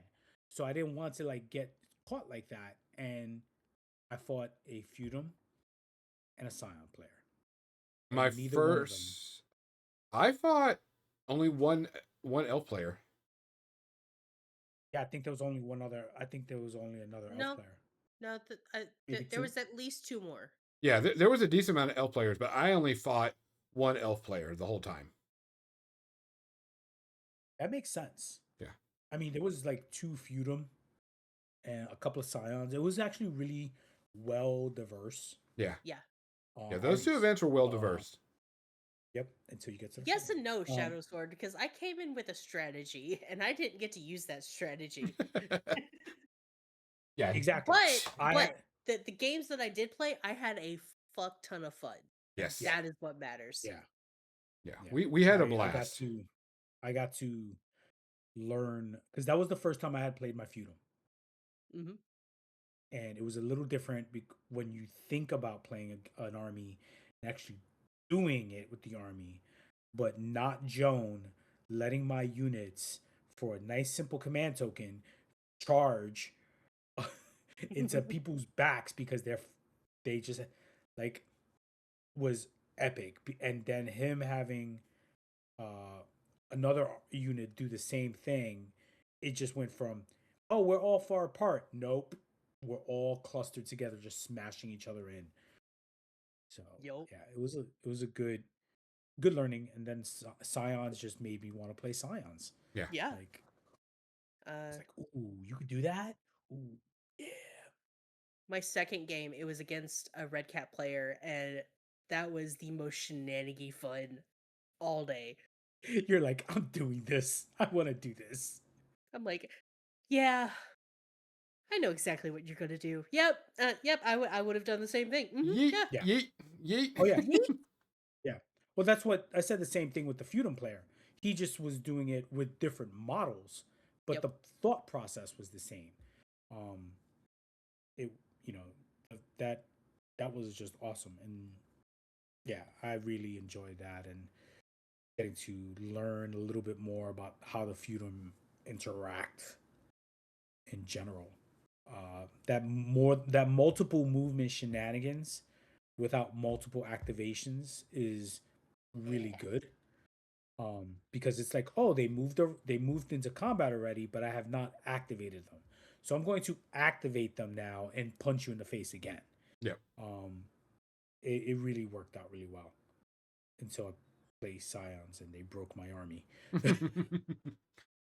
So I didn't want to get caught like that. And I fought a feudum and a scion player. My first, I fought only one elf player. Yeah, I think there was only one other. I think there was only another elf player. No, there was at least two more. Yeah, there was a decent amount of elf players, but I only fought one elf player the whole time. That makes sense. Yeah. I mean, there was two feudum and a couple of scions. It was actually really well diverse. Yeah. Yeah. Yeah, those two events were well diverse. Yep. Until you get to yes and no, Shadow Sword, because I came in with a strategy and I didn't get to use that strategy. Yeah, exactly. But the games that I did play, I had a fuck ton of fun. Yes. That is what matters. Yeah. We had a blast. I got to learn, because that was the first time I had played my feudum. Mm-hmm. And it was a little different when you think about playing an army and actually doing it with the army, but not Joan letting my units, for a nice simple command token, charge into people's backs because they just was epic. And then him having another unit do the same thing, it just went from, oh, we're all far apart. Nope, we're all clustered together, just smashing each other in. So yeah, it was a good learning. And then Scions just made me want to play Scions. Yeah. It's ooh, you could do that. Ooh, yeah. My second game, it was against a Red Cat player, and that was the most shenanigan fun all day. You're like, I'm doing this. I want to do this. I'm like, yeah, I know exactly what you're gonna do. Yep, I would have done the same thing. Mm-hmm, yeet, yeah. Yeet. Oh yeah, yeah. Well, that's what I said. The same thing with the feudum player. He just was doing it with different models, but the thought process was the same. It that was just awesome, and yeah, I really enjoyed that, and getting to learn a little bit more about how the feudum interact in general. That multiple movement shenanigans without multiple activations is really good. Because it's like, oh, they moved into combat already, but I have not activated them. So I'm going to activate them now and punch you in the face again. Yep. It really worked out really well. Until I played Scions and they broke my army.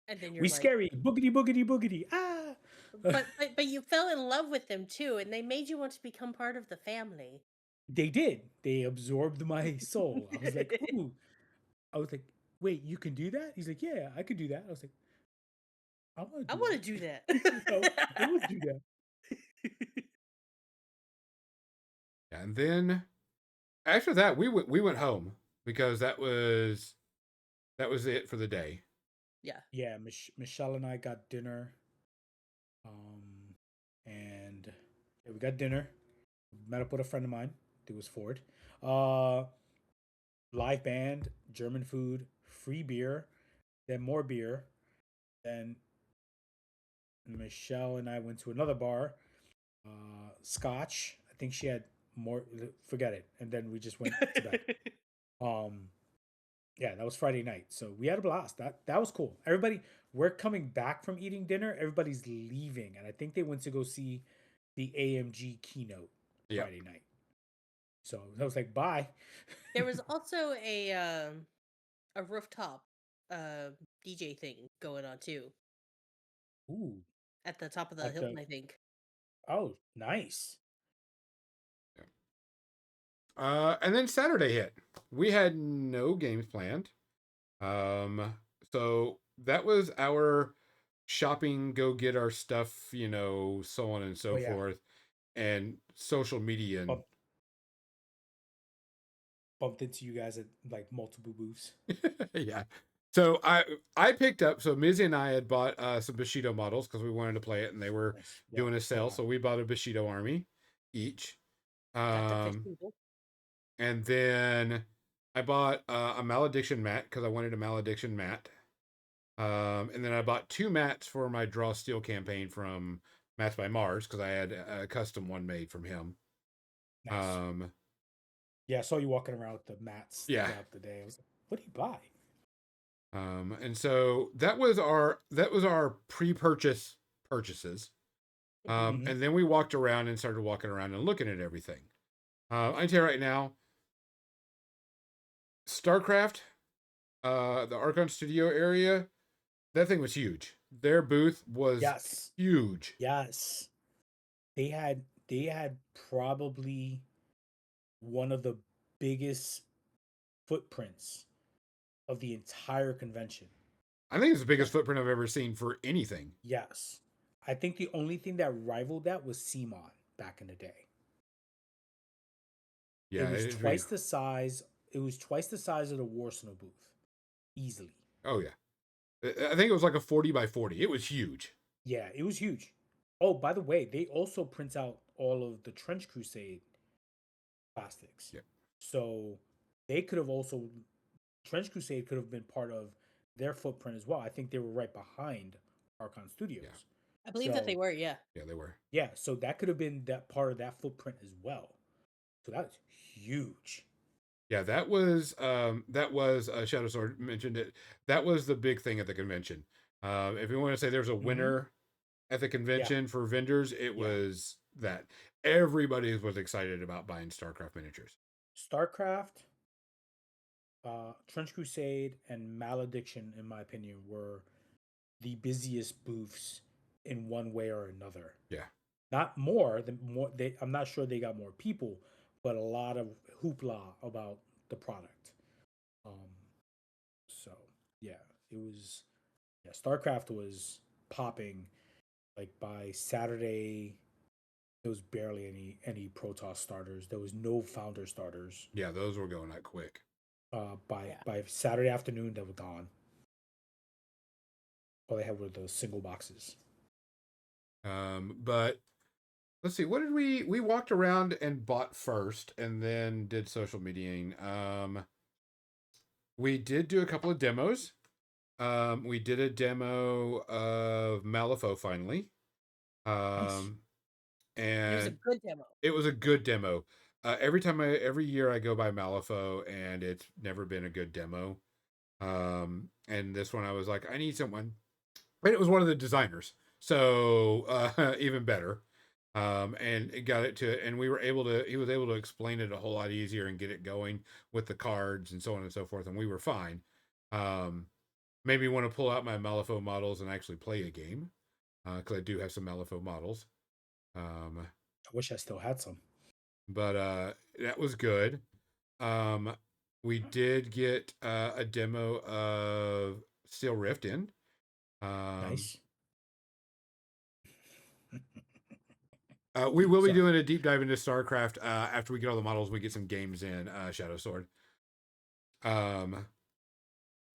And then you're we scary boogity boogity boogity. Ah. But you fell in love with them too, and they made you want to become part of the family. They did. They absorbed my soul. I was like, ooh. I was like, wait, you can do that? He's like, yeah, I could do that. I was like, I want to do that. I want to do that. And then after that, we went home because that was it for the day. Yeah. Yeah, Michelle and I got dinner. Um, and yeah, we got dinner. Met up with a friend of mine. It was Ford. Uh, Live band, German food, free beer, then more beer. Then Michelle and I went to another bar, Scotch. I think she had more. Forget it. And then we just went to bed. Um, yeah, that was Friday night. So we had a blast. That was cool. Everybody, we're coming back from eating dinner. Everybody's leaving, and I think they went to go see the AMG keynote Yep. Friday night. So I was like, bye. There was also a rooftop DJ thing going on too Ooh, at the top of the at Hilton, the I think. oh, nice. And then Saturday hit. We had no games planned. So that was our shopping, go get our stuff, so on and so Oh yeah, forth, and social media. And bumped into you guys at like multiple booths. yeah. So I picked up. So Mizzy and I had bought some Bushido models because we wanted to play it, and they were Nice. Yeah, doing a so sale. So we bought a Bushido army each. Got the fish Um, people. and then I bought a malediction mat because I wanted a malediction mat. And then I bought 2 mats for my Draw Steel campaign from Mats by Mars because I had a custom one made from him. nice. Yeah, I saw you walking around with the mats Yeah. throughout the day. I was like, what do you buy? And so that was our pre-purchase purchases. Mhm. And then we walked around and started walking around and looking at everything. I tell you right now, StarCraft, the Archon Studio area, that thing was huge. Their booth was Yes. huge. Yes. They had probably one of the biggest footprints of the entire convention. I think it's the biggest footprint I've ever seen for anything. Yes. I think the only thing that rivaled that was CMON back in the day. It Yeah, was it's twice the size. It was twice the size of the Warsaw booth, easily. oh yeah. I think it was like a 40 by 40. It was huge. Yeah, it was huge. Oh, by the way, they also print out all of the Trench Crusade plastics. Yeah. So they could have also Trench Crusade could have been part of their footprint as well. I think they were right behind Archon Studios. Yeah. I believe that they So- were, yeah. Yeah, they were. Yeah, so that could have been that part of that footprint as well. So that's huge. Yeah, that was Shadow Sword mentioned it. That was the big thing at the convention. If you want to say there's a winner at the convention for vendors, it was that. Everybody was excited about buying StarCraft miniatures. StarCraft, Trench Crusade, and Malediction, in my opinion, were the busiest booths in one way or another. Yeah. Not more than more. I'm not sure they got more people, but a lot of hoopla about the product. So yeah, it was. Yeah, StarCraft was popping. Like by Saturday, there was barely any Protoss starters. There was no founder starters. Yeah, those were going out quick. By Saturday afternoon, they were gone. All they had were the single boxes. But let's see, what did we walked around and bought first and then did social mediaing. We did do a couple of demos. We did a demo of Malifaux finally. Nice. And It was a good demo. it was a good demo. Every year I go by Malifaux and it's never been a good demo. And this one I was like, I need someone. And it was one of the designers. So even better. And it got it to, and he was able to explain it a whole lot easier and get it going with the cards and so on and so forth. And we were fine. Made me want to pull out my Malifaux models and actually play a game. Cause I do have some Malifaux models. I wish I still had some. But that was good. We did get a demo of Steel Rift in. Nice. We will be So- doing a deep dive into StarCraft after we get all the models. We get some games in Shadow Sword.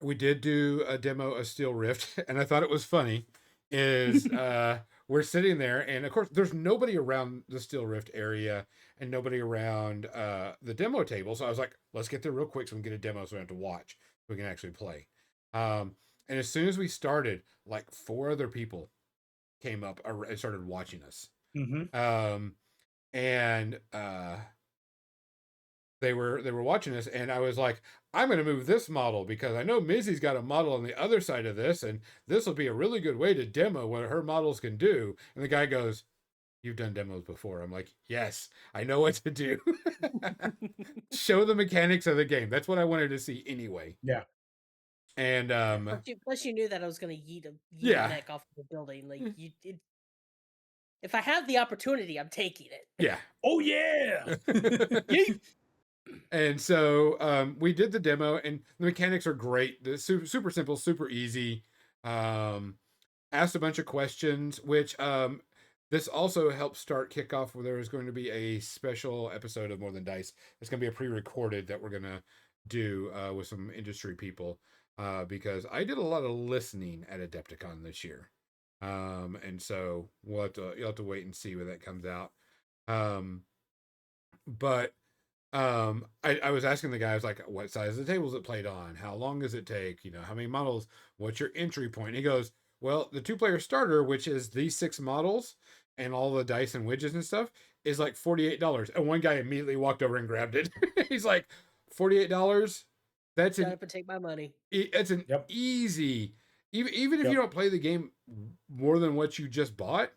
We did do a demo of Steel Rift, and I thought it was funny. Is we're sitting there, and of course, there's nobody around the Steel Rift area, and nobody around the demo table. So I was like, let's get there real quick so we can get a demo, so we don't have to watch, so we can actually play. And as soon as we started, like 4 other people came up and started watching us. And they were watching us, and I was like, I'm going to move this model because I know Mizzy's got a model on the other side of this, and this will be a really good way to demo what her models can do. And the guy goes, "You've done demos before." I'm like, "Yes, I know what to do." Show the mechanics of the game. That's what I wanted to see anyway. Yeah. And Plus, you knew that I was going to yeet a Yeah. mech off the building. Like if I have the opportunity, I'm taking it. yeah. Oh yeah. And so we did the demo, and the mechanics are great. The super simple, super easy. Asked a bunch of questions, which this also helped start kickoff where there is going to be a special episode of More Than Dice. It's going to be a pre-recorded that we're going to do with some industry people because I did a lot of listening at Adepticon this year. And so you'll have to wait and see when that comes out. But I was asking the guy, I was like, what size of the tables it played on? How long does it take? You know, how many models? What's your entry point? And he goes, well, the 2-player starter, which is these 6 models and all the dice and widgets and stuff, is like $48. And one guy immediately walked over and grabbed it. He's like, $48? That's Shut up and take my money. It's an Yep. easy, even if Yep. you don't play the game more than what you just bought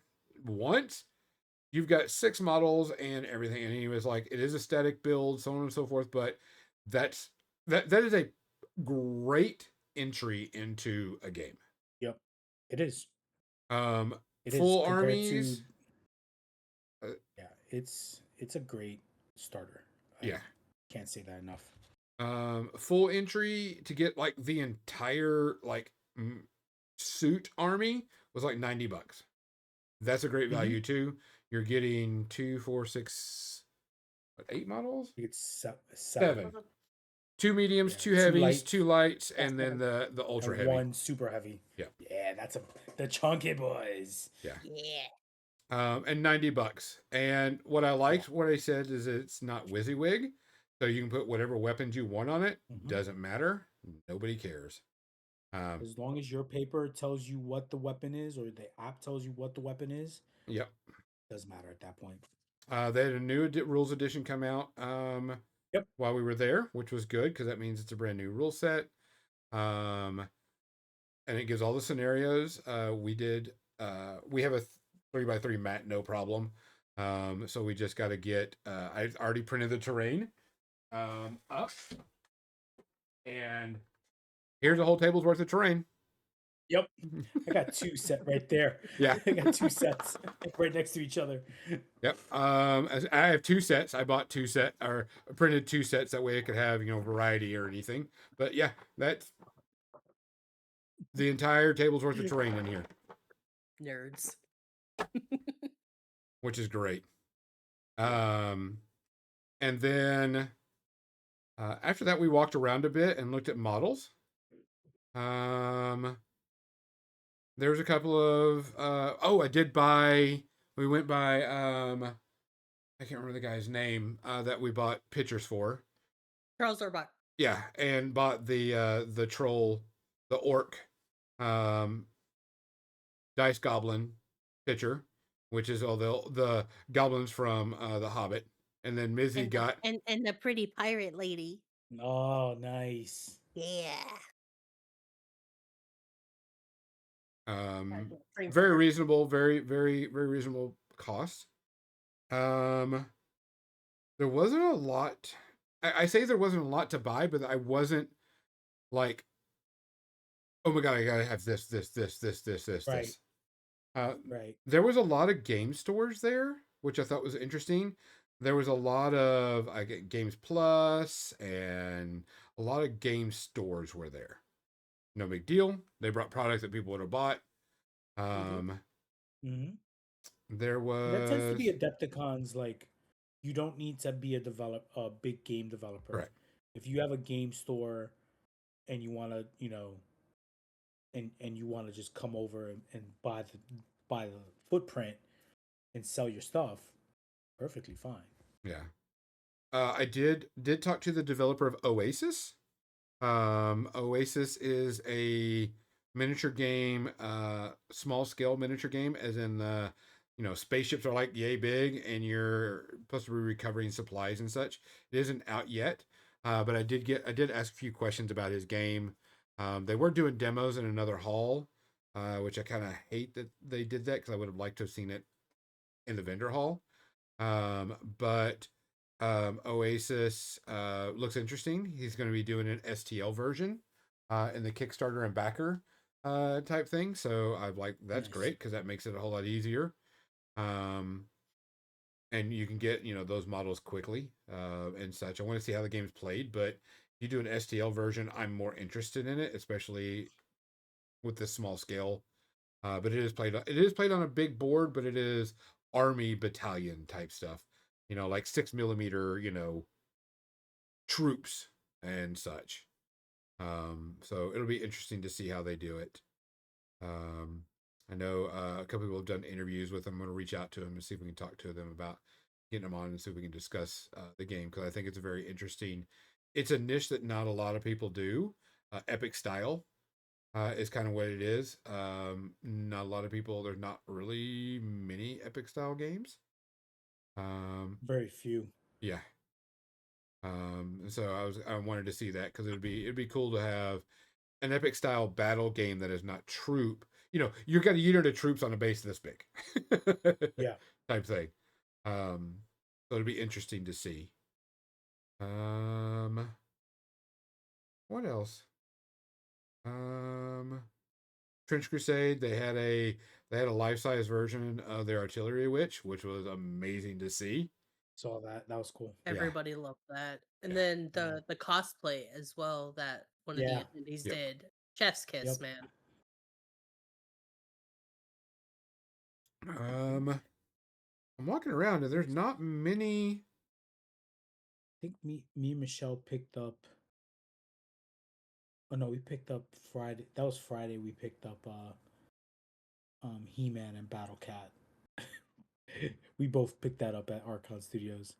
once, you've got 6 models and everything. And he was like, it is a static build, so on and so forth, but that is a great entry into a game. Yep. It is. It Full is compared armies. yeah, it's a great starter. I Yeah. can't say that enough. Full entry to get like the entire like suit army was like $90. That's a great value too. You're getting 2, 4, 6, 8 models? It's 7. 2 mediums, Yeah, 2 2 heavies, lights. 2 lights, and then the ultra and heavy. 1 super heavy. Yeah. Yeah, that's the chunky boys. Yeah. Yeah. And $90. And what I liked, what I said is it's not WYSIWYG, so you can put whatever weapons you want on it. Doesn't matter. Nobody cares. As long as your paper tells you what the weapon is, or the app tells you what the weapon is. Yep. Doesn't matter at that point. They had a new rules edition come out while we were there, which was good because that means it's a brand new rule set. And it gives all the scenarios. We have a 3x3 mat, no problem. So we just got to get, I already printed the terrain up. And here's a whole table's worth of terrain. Yep. I got 2 set right there. Yeah. I got 2 sets right next to each other. Yep. I have 2 sets. I bought 2 or printed 2 sets. That way it could have, variety or anything. But yeah, that's the entire table's worth of terrain in here. Nerds. Which is great. And then after that, we walked around a bit and looked at models. There was a couple of I did buy. We went by I can't remember the guy's name that we bought pictures for. Charles Orbach. Yeah, and bought the troll, the orc, dice goblin picture, which is all the goblins from the Hobbit, and then Mizzy got and the pretty pirate lady. Oh, nice. Yeah. Very reasonable, very very very reasonable cost. There wasn't a lot. I say there wasn't a lot to buy, but I wasn't like, oh my god, I gotta have this. Right. This. Right. There was a lot of game stores there, which I thought was interesting. There was a lot of Games Plus and a lot of game stores were there. No big deal. They brought products that people would have bought. There That tends to was be Adepticon's like you don't need to be a big game developer. correct. If you have a game store and you want to, and you want to just come over and buy the footprint and sell your stuff, perfectly fine. Yeah. I did talk to the developer of Oasis. Oasis is a miniature game, small scale miniature game, as in spaceships are like yay big, and you're supposed to be recovering supplies and such. It isn't out yet, but I did ask a few questions about his game. They were doing demos in another hall, which I kind of hate that they did that because I would have liked to have seen it in the vendor hall. But Oasis looks interesting. He's going to be doing an STL version in the Kickstarter and backer type thing. So I'm like, that's Nice. great because that makes it a whole lot easier. Um, and you can get those models quickly and such. I want to see how the game's played, but if you do an STL version, I'm more interested in it, especially with this small scale. But it is played on a big board, but it is army battalion type stuff. Like 6 millimeter, troops and such. So it'll be interesting to see how they do it. Um, I know a couple people have done interviews with them. I'm going to reach out to them and see if we can talk to them about getting them on and see if we can discuss the game because I think it's a very interesting. It's a niche that not a lot of people do. Epic style is kind of what it is. Not a lot of people. There's not really many epic style games. Very few. Yeah. So I wanted to see that because it'd be cool to have an epic style battle game that is not troop. You've got a unit of troops on a base this big, Yeah. type thing. So it'd be interesting to see. What else? Trench Crusade. They had a life size version of their Artillery Witch, which was amazing to see. Saw that. That was cool. Yeah. Everybody loved that. And Yeah. then the cosplay as well that one of the Yeah. attendees Yep. did. Chef's kiss, Yep. man. I'm walking around and there's not many. I think me and Michelle picked up. Oh no, we picked up Friday. That was Friday. We picked up He-Man and Battle Cat. We both picked that up at Archon Studios.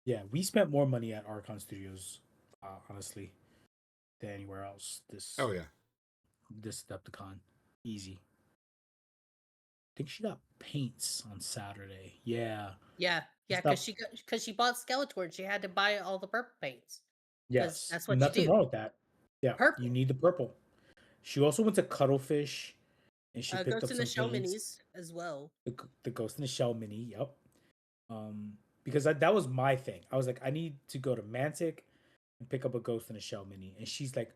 Yeah, we spent more money at Archon Studios, honestly, than anywhere else. Oh yeah. This Adepticon, easy. I think she got paints on Saturday. Yeah. Yeah, Stuff. because she bought Skeletor and she had to buy all the purple paints. Yes. that's what you Nothing do. wrong with that. Yeah. Purple. You need the purple. She also went to Cuttlefish, and she picked Ghost up in some the Shell paints. minis as well. The Ghost in the Shell mini. Yep. Because that was my thing. I was like, I need to go to Mantic and pick up a Ghost in the Shell mini, and she's like,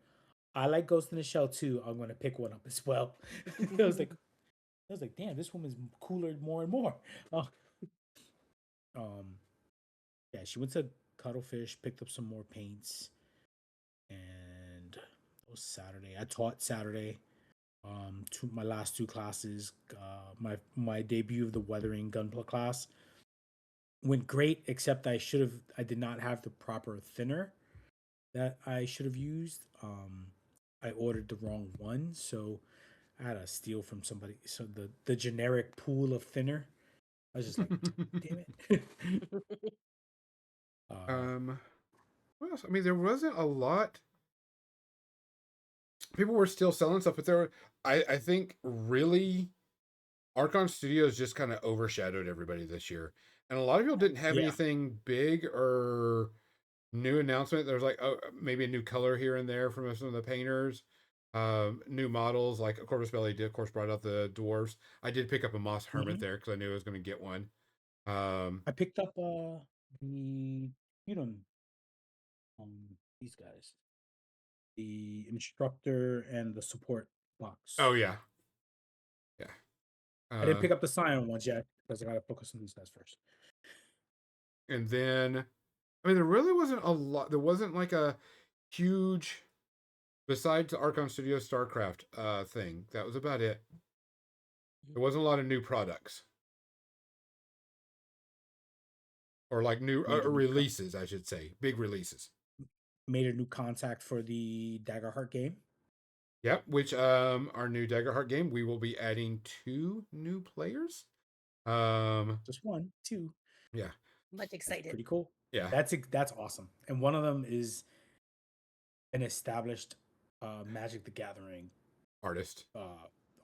I like Ghost in the Shell too. I'm gonna pick one up as well. I was like, damn, this woman's cooler more and more. Yeah, she went to Cuttlefish, picked up some more paints, and it was Saturday. I taught Saturday. My last two classes, my debut of the Weathering Gunpla class went great, except I did not have the proper thinner that I should have used. I ordered the wrong one, so I had to steal from somebody. So the generic pool of thinner, I was just like, damn it. What else? I mean, there wasn't a lot. People were still selling stuff, but I think really Archon Studios just kind of overshadowed everybody this year. And a lot of people didn't have Yeah. anything big or new announcement. There was like, maybe a new color here and there from some of the painters. New models, like Corvus Belly did, of course, brought out the dwarves. I did pick up a Moss Hermit there because I knew I was going to get one. I picked up the you know these guys, the instructor and the support box. Oh yeah, yeah. I didn't pick up the Scion ones yet because I gotta focus on these guys first. And then, I mean, there really wasn't a lot. There wasn't like a huge, besides the Archon Studio StarCraft thing. That was about it. There wasn't a lot of new products. or like new Made a new releases, I should say, big releases. made a new contact for the Daggerheart game. Yep, which our new Daggerheart game, we will be adding 2 new players. Just one, two. Yeah, Much That's excited. pretty cool. yeah, That's awesome. And one of them is an established Magic the Gathering artist.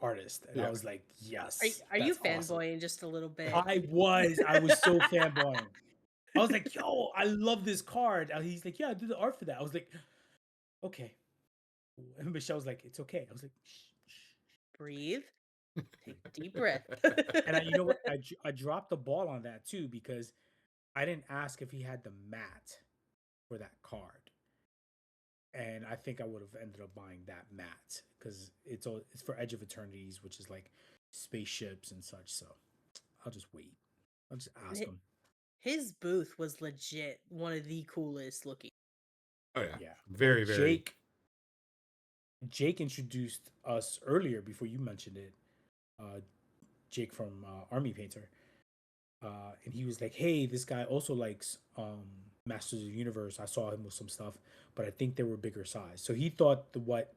artist, and I Yeah. was like, Are, yes, are you that's awesome. fanboying just a little bit? I was so fanboying. I was like, yo, I love this card. And he's like, yeah, I did the art for that. I was like, okay. And Michelle was like, it's okay. I was like, shh. Breathe. Take a deep breath. And you know what? I dropped the ball on that too because I didn't ask if he had the mat for that card. And I think I would have ended up buying that mat because it's for Edge of Eternities, which is like spaceships and such. So I'll just wait. I'll just ask him. His booth was legit one of the coolest looking. Oh yeah, Yeah, very well, very. Jake introduced us earlier before you mentioned it. Jake from Army Painter, and he was like, "Hey, this guy also likes Masters of the Universe. I saw him with some stuff, but I think they were bigger size." So he thought what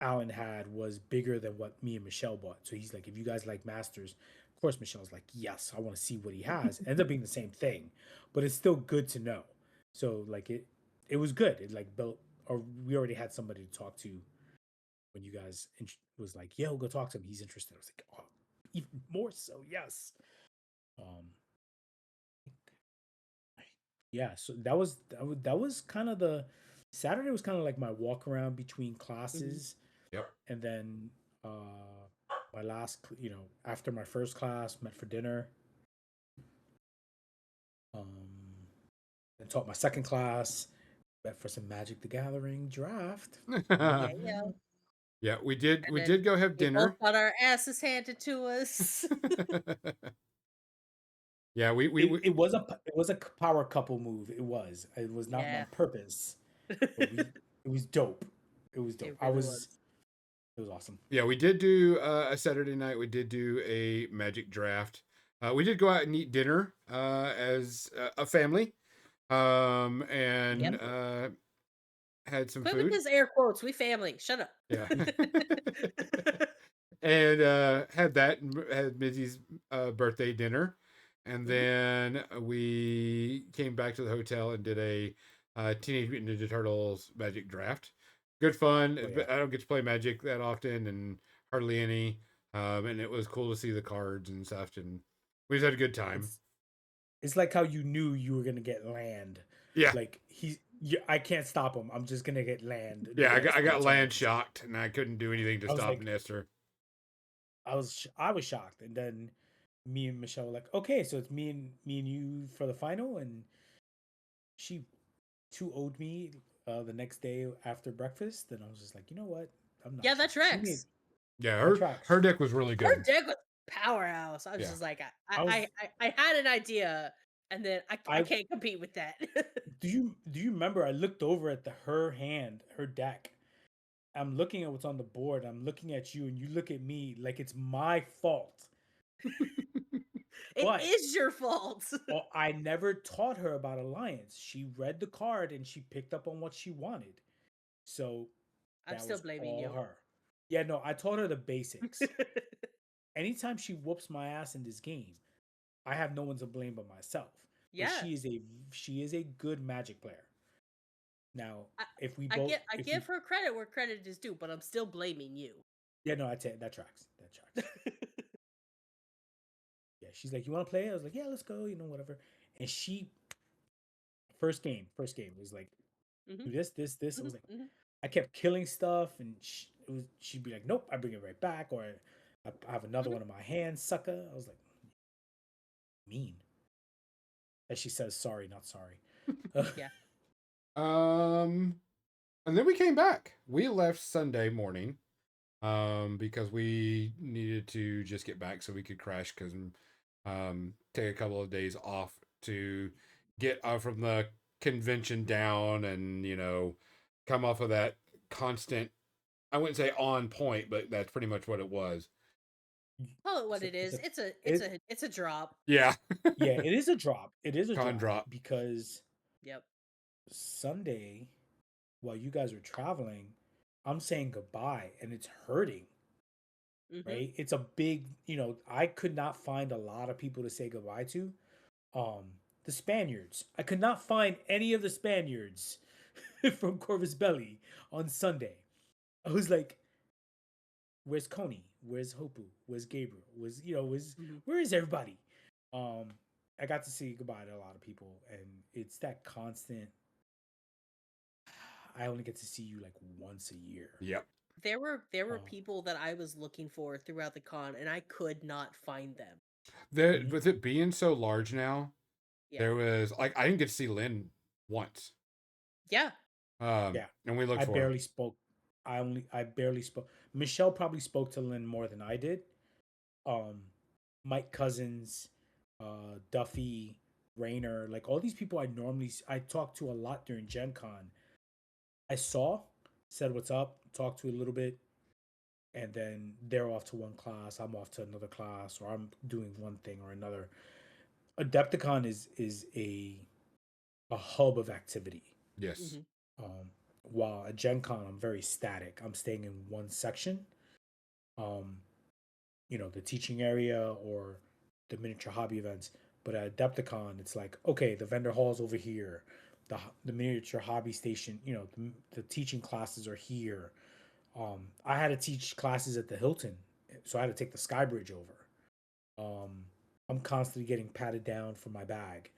Alan had was bigger than what me and Michelle bought. So he's like, "If you guys like Masters." Of course, Michelle's like, "Yes, I want to see what he has." It ends up being the same thing, but it's still good to know. So like it was good. It like built, or we already had somebody to talk to when you guys was like, "Yo, go talk to him. He's interested." I was like, "Oh, even more so, yes." Um, yeah. So that was kind of the Saturday was kind of like my walk around between classes, Yep. and then my last, after my first class, met for dinner. And taught my second class, met for some Magic the Gathering draft. Yeah, yeah. Yeah, we did. And We then did go have we both dinner. got our asses handed to us. Yeah, It was a power couple move. It was not Yeah. on purpose, but it was dope. It was dope. It really was. It was awesome. Yeah, we did do a Saturday night. We did do a Magic draft. We did go out and eat dinner as a family, and Yep. had some Quit food. with his air quotes. We family. Shut up. Yeah. And had that and had Missy's birthday dinner, and then we came back to the hotel and did a Teenage Mutant Ninja Turtles Magic draft. Good fun. Oh, yeah. I don't get to play Magic that often, and hardly any. And it was cool to see the cards and stuff, and we just had a good time. It's like how you knew you were gonna get land. Yeah, Like I can't stop him. I'm just gonna get land. yeah. the I next got 10 land turns. shocked, and I couldn't do anything to I was stop like, Nestor. I was shocked, and then me and Michelle were like, okay, so it's me and you for the final, and she two owed me the next day after breakfast, and I was just like, you know what, I'm not. Yeah, that She made tracks. Yeah, that tracks. her deck was really Her good. deck was powerhouse. I was Yeah. just like, I was- I had an idea, and then I can't compete with that. Do you remember? I looked over at her deck. I'm looking at what's on the board. I'm looking at you, and you look at me like it's my fault. It is your fault. Well, I never taught her about Alliance. She read the card and she picked up on what she wanted. So I'm that still was blaming all you. her. Yeah, no, I taught her the basics. Anytime she whoops my ass in this game, I have no one to blame but myself. Yeah. But she is a good Magic player. Now, if we I both give her credit where credit is due, but I'm still blaming you. Yeah, no, that tracks. That tracks. Yeah, she's like, "You want to play?" I was like, "Yeah, let's go." Whatever. And she first game was like, "Do this." I was like, I kept killing stuff, and she'd be like, "Nope, I bring it right back," or I have another one in my hand, sucker. I was like, mean. As she says, "Sorry, not sorry." Yeah. And then we came back. We left Sunday morning, because we needed to just get back so we could crash because take a couple of days off to get from the convention down and come off of that constant. I wouldn't say on point, but that's pretty much what it was. Call it what So it is. It's a it it's a drop. Yeah. yeah, it is a drop. It is a Con drop drop. because Yep. Sunday, while you guys are traveling, I'm saying goodbye and it's hurting, Mm-hmm. right? It's a big, I could not find a lot of people to say goodbye to. The Spaniards. I could not find any of the Spaniards from Corvus Belli on Sunday. I was like, where's Coney? Where's Hopu? Where's Gabriel? Mm-hmm. Where is everybody? Um, I got to say goodbye to a lot of people, and it's that constant. I only get to see you like once a year. Yep. There were people that I was looking for throughout the con, and I could not find them. With it being so large now, Yeah. there was like I didn't get to see Lynn once. Yeah. Yeah, And we looked I for her. barely spoke. I barely spoke. Michelle probably spoke to Lynn more than I did. Um, Mike Cousins, Duffy, Rayner, like all these people I talked to a lot during Gen Con. I saw, said what's up, talked to a little bit, and then they're off to one class, I'm off to another class, or I'm doing one thing or another. Adepticon is a hub of activity. Yes. Mm-hmm. While at Gen Con I'm very static. I'm staying in one section. Um, the teaching area or the miniature hobby events. But at Adepticon, it's like, okay, the vendor hall's over here, the miniature hobby station, the teaching classes are here. I had to teach classes at the Hilton, so I had to take the Sky Bridge over. I'm constantly getting patted down for my bag.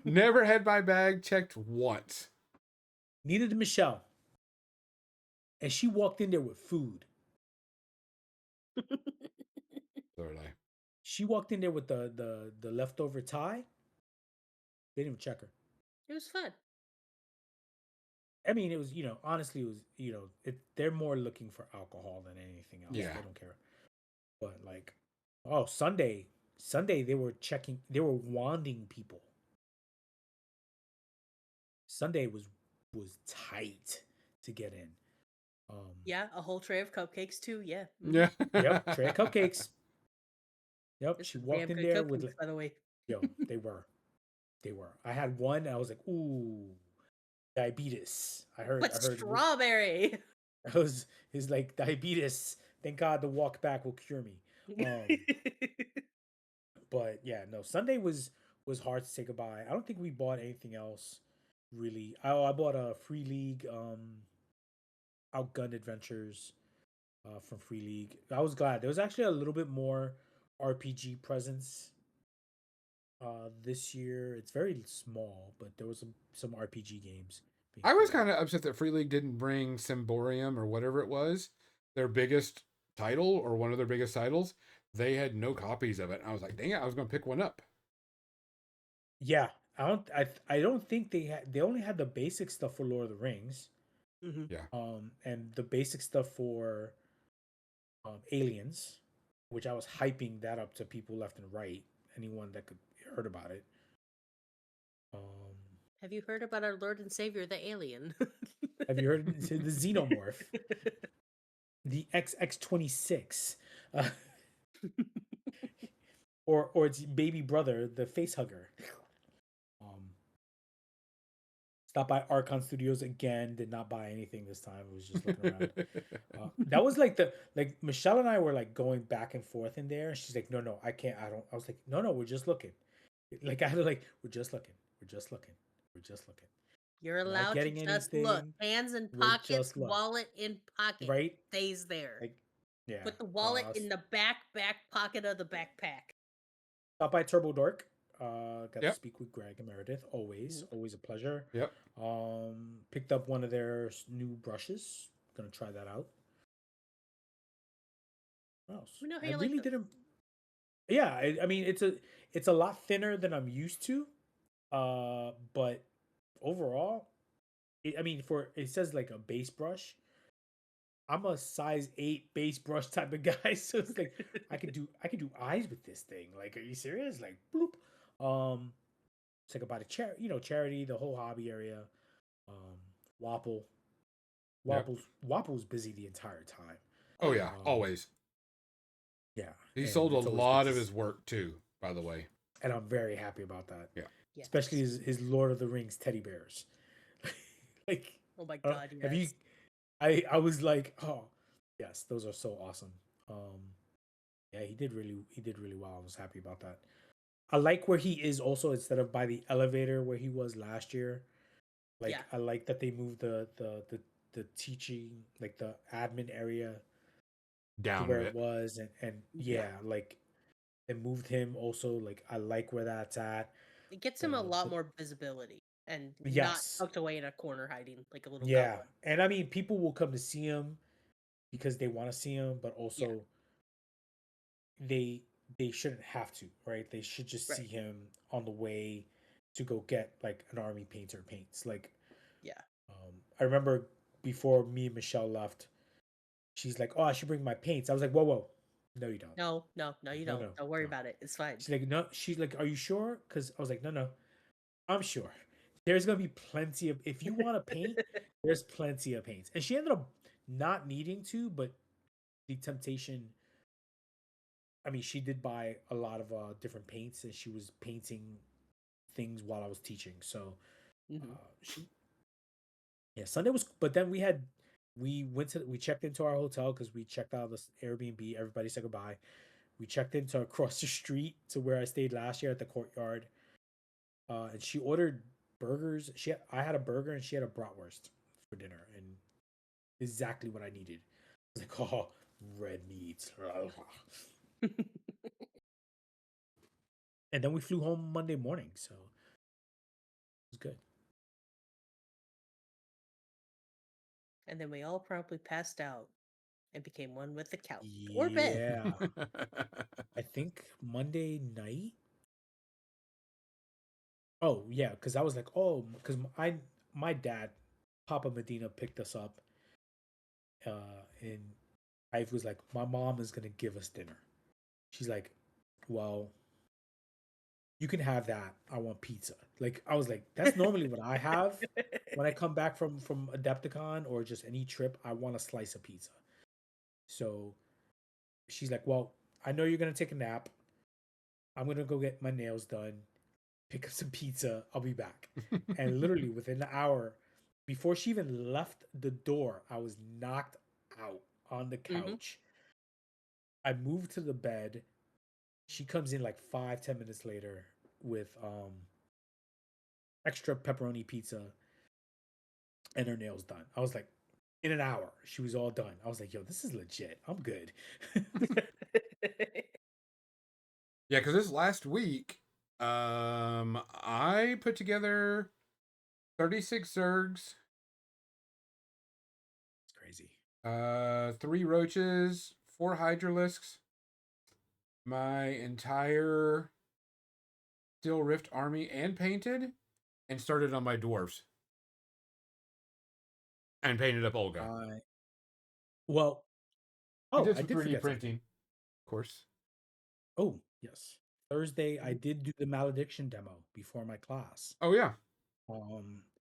Never had my bag checked once. Neither did Michelle, and she walked in there with food. So did I. She walked in there with the leftover tie. They didn't even check her. It was fun. I mean, it was, honestly, it was, they're more looking for alcohol than anything else. Yeah. They don't care. But like, oh, Sunday they were wanding people. Sunday was tight to get in. Yeah, a whole tray of cupcakes too. Yeah. Yeah. Yep, tray of cupcakes. Yep, It's she some walked damn in good there cupcakes, with like, by the way. yo, they were. I had one, and I was like, ooh, diabetes. I But heard. strawberry. I was is like diabetes. Thank God the walk back will cure me. But yeah, no, Sunday was hard to say goodbye. I don't think we bought anything else really. I bought a Free League Outgun Adventures from Free League. I was glad. There was actually a little bit more RPG presence this year. It's very small, but there was some RPG games being I was played. kind of upset that Free League didn't bring Symborium or whatever it was, their biggest title or one of their biggest titles. They had no copies of it. And I was like, dang it, I was going to pick one up. Yeah, I don't think they only had the basic stuff for Lord of the Rings. Mm-hmm. Yeah. And the basic stuff for Aliens, which I was hyping that up to people left and right, anyone that could heard about it. Have you heard about our Lord and Savior, the alien? Have you heard the Xenomorph, the XX-26, or its baby brother, the Facehugger? Stopped by Archon Studios again. Did not buy anything this time. I was just looking around. That was like Michelle and I were like going back and forth in there. And she's like, no, I can't. I don't. I was like, no, we're just looking. Like I had to we're just looking. We're just looking. We're just looking. You're Not allowed to getting just look. anything. Hands in We're pockets, just look. wallet in pocket. Right? Stays there. Like, yeah. Put the wallet in the back pocket of the backpack. Stop by Turbo Dork. Got to Yep. speak with Greg and Meredith. Always a pleasure. Yep. Picked up one of their new brushes. Gonna try that out. What else? We know how I you really like them. didn't. Yeah, I mean it's a lot thinner than I'm used to. But overall, it says like a base brush. I'm a size 8 base brush type of guy, so it's like I could do eyes with this thing. Like, are you serious? Like, bloop. It's like about a charity, the whole hobby area. Wapple. Yep. Wapple's busy the entire time. Oh yeah, always. Yeah, He and sold a it's always good lot to of his work too, by the way. and I'm very happy about that. Yeah. Especially Yes. his Lord of the Rings teddy bears. Like, Oh my uh, god, have you? yes. I was like, oh, yes, those are so awesome. Yeah, he did really well. I was happy about that. I like where he is also instead of by the elevator where he was last year. Like Yeah. I like that they moved the teaching like the admin area to Down a where it bit. was and Mhm. yeah, like they moved him also like I like where that's at. It gets him a The, lot the more visibility and not yes. tucked away in a corner hiding like a little Yeah. goblin. And I mean people will come to see him because they want to see him, but Yeah, also they they shouldn't have to, right? They should just see right. him on the way to go get like an army painter paints. Like Yeah. I remember before me and Michelle left, she's like, "Oh, I should bring my paints." I was like, "Whoa, whoa, no, you don't. No, no, no, you No, don't. no, Don't worry no." about it. It's fine. She's like, "No." She's like, "Are you sure?" Because I was like, "No, no, I'm sure. There's gonna be plenty of if you want to paint, there's plenty of paints." And she ended up not needing to, but the temptation. I mean, she did buy a lot of different paints, and she was painting things while I was teaching. So Hmm. she, yeah, Sunday was. But then we checked into our hotel because we checked out this Airbnb. Everybody said goodbye. We checked into across the street to where I stayed last year at the courtyard. And she ordered burgers. I had a burger and she had a bratwurst for dinner, and exactly what I needed. I was like, oh, red meat. And then we flew home Monday morning, so it was good. And then we all promptly passed out and became one with the couch or bed. Yeah, I think Monday night. Oh yeah, because I was like, oh, because my dad, Papa Medina, picked us up, and I was like, my mom is gonna give us dinner. She's like, well, you can have that. I want pizza. Like I was like, that's normally what I have when I come back from Adepticon or just any trip. I want a slice of pizza. So she's like, well, I know you're gonna take a nap. I'm gonna go get my nails done, pick up some pizza. I'll be back. And literally within an hour, before she even left the door, I was knocked out on the Hmm. couch. I moved to the bed. She comes in like 5-10 minutes later with extra pepperoni pizza and her nails done. I was like, in an hour, she was all done. I was like, yo, this is legit. I'm good. Yeah, because this last week, I put together 36 Zergs, It's crazy. 3 Roaches, 4 Hydralisks, my entire Steel Rift army, and painted, and started on my dwarves. And painted up Olga. Well, I oh, did I some did 3D forget something. printing, of course. Oh, yes. Thursday, I did do the malediction demo before my class. Oh, yeah.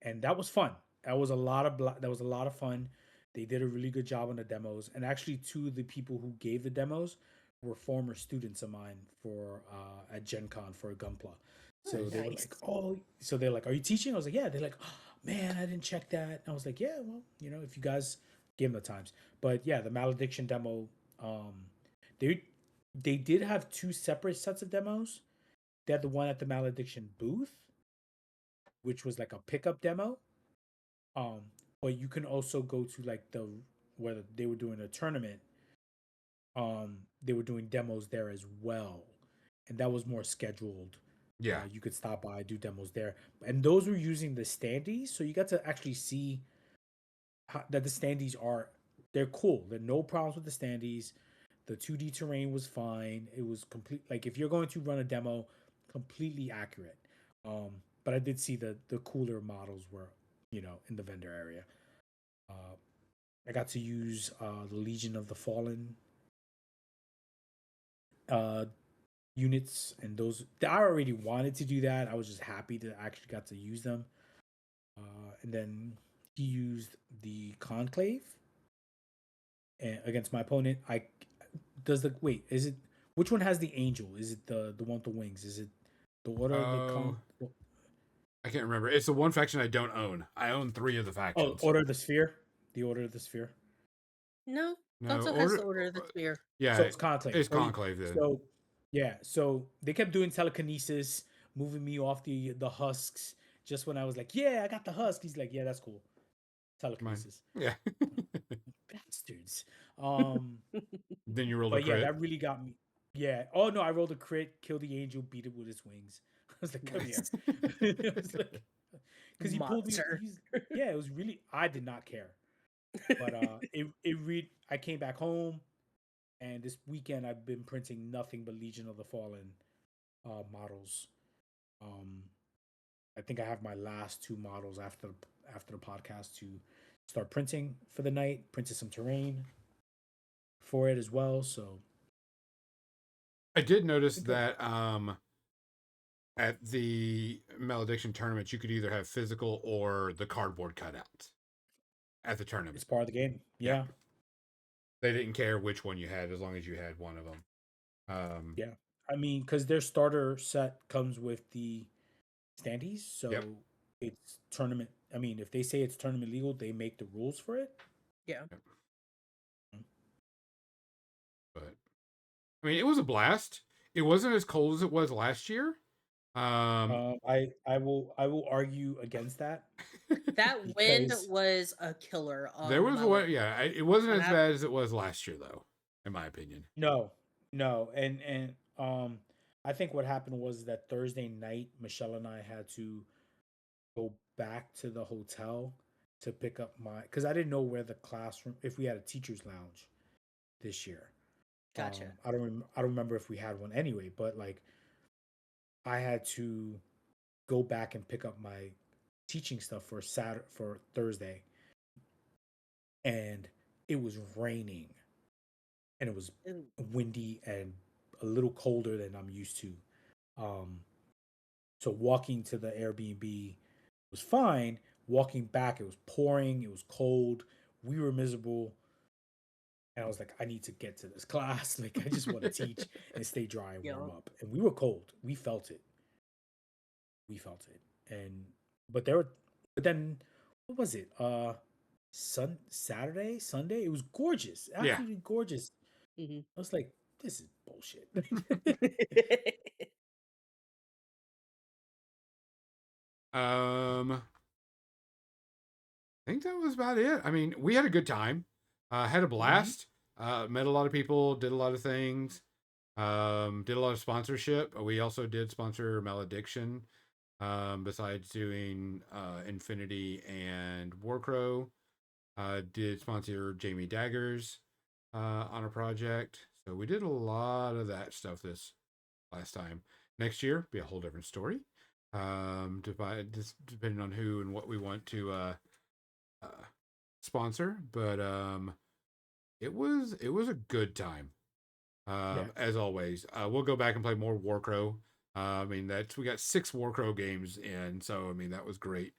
And that was fun. That was a lot of fun. They did a really good job on the demos, and actually, two of the people who gave the demos were former students of mine for at Gen Con for Gunpla. So they were Nice. like, "Oh," so they're like, "Are you teaching?" I was like, "Yeah." They're like, oh, "Man, I didn't check that." And I was like, "Yeah, well, if you guys give them the times." But yeah, the malediction demo, they they did have two separate sets of demos. They had the one at the malediction booth, which was like a pickup demo. Um, but you can also go to like where they were doing a tournament. They were doing demos there as well, and that was more scheduled. Yeah. You could stop by, do demos there, and those were using the standees, so you got to actually see that the standees they're cool. There are no problems with the standees. The 2D terrain was fine. It was complete. Like if you're going to run a demo, completely accurate. But I did see the cooler models were, in the vendor area. Uh, I got to use the Legion of the Fallen uh, units, and those I already wanted to do that. I was just happy that I actually got to use them. And then he used the Conclave against my opponent. does the wait? Is it which one has the angel? Is it the one with the wings? Is it the order of the Oh, I can't remember. It's the one faction I don't own. I own 3 of the Oh, factions. order of the sphere? The order of the sphere. No, No, Gonzo has the Order of the Spear. So yeah, it's conclave. it's Conclave then. So yeah, so they kept doing telekinesis, moving me off the husks. Just when I was like, yeah, I got the husk. He's like, yeah, that's cool. Mine. Telekinesis. Yeah. Bastards. Then you rolled a But yeah, crit. that really got me. Yeah. Oh no, I rolled a crit, killed the angel, beat it with his wings. I was like, come here. I was like, because he pulled me. Monster. Yeah, it was really. I did not care, but I came back home, and this weekend I've been printing nothing but Legion of the Fallen models. Um, I think I have my last 2 models after the podcast to start printing for the night. Printed some terrain for it as well. So I did notice that at the Malediction tournament, you could either have physical or the cardboard cutout at the tournament. it's part of the game. Yeah. Yeah. They didn't care which one you had as long as you had one of them. Yeah. I mean, because their starter set comes with the standees, so Yep. it's tournament. I mean, if they say it's tournament legal, they make the rules for it. Yeah. But I mean, it was a blast. It wasn't as cold as it was last year. I will argue against that. That wind Because- was a killer. There was my one, leg. yeah. It wasn't When as I- bad as it was last year, though, in my opinion. No, and I think what happened was that Thursday night, Michelle and I had to go back to the hotel to pick up because I didn't know where the classroom if we had a teacher's lounge this year. Gotcha. I don't remember if we had one anyway, but like I had to go back and pick up my teaching stuff for Thursday, and it was raining, and it was And windy and a little colder than I'm used to. So walking to the Airbnb was fine. Walking back, it was pouring. It was cold. We were miserable. And I was like, I need to get to this class. Like, I just want to teach and stay dry and warm up. And we were cold. We felt it. But then, what was it? Saturday, Sunday? It was gorgeous. Absolutely gorgeous. Mhm. I was like, this is bullshit. I think that was about it. I mean, we had a good time. Had a blast. Met a lot of people. Did a lot of things. Did a lot of sponsorship. We also did sponsor Malediction. Besides doing Infinity and Warcrow, did sponsor Jamie Daggers on a project. So we did a lot of that stuff this last time. Next year be a whole different story. Depending on who and what we want to sponsor, but it was a good time. As always, we'll go back and play more Warcrow. I mean, we got 6 Warcrow games in, so I mean that was great.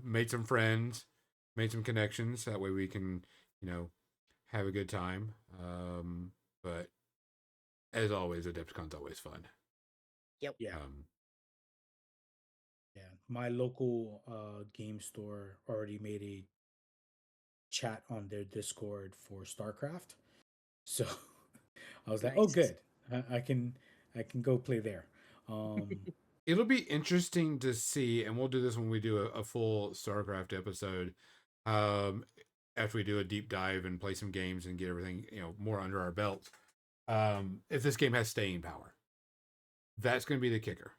Made some friends, made some connections. That way we can, have a good time. But as always, Adepticon's always fun. Yep. Yeah. Yeah. My local game store already made a chat on their Discord for StarCraft. So I was like, oh, Nice. good. I can go play there. It'll be interesting to see, and we'll do this when we do a full StarCraft episode. After we do a deep dive and play some games and get everything, more under our belt. If this game has staying power, that's going to be the kicker.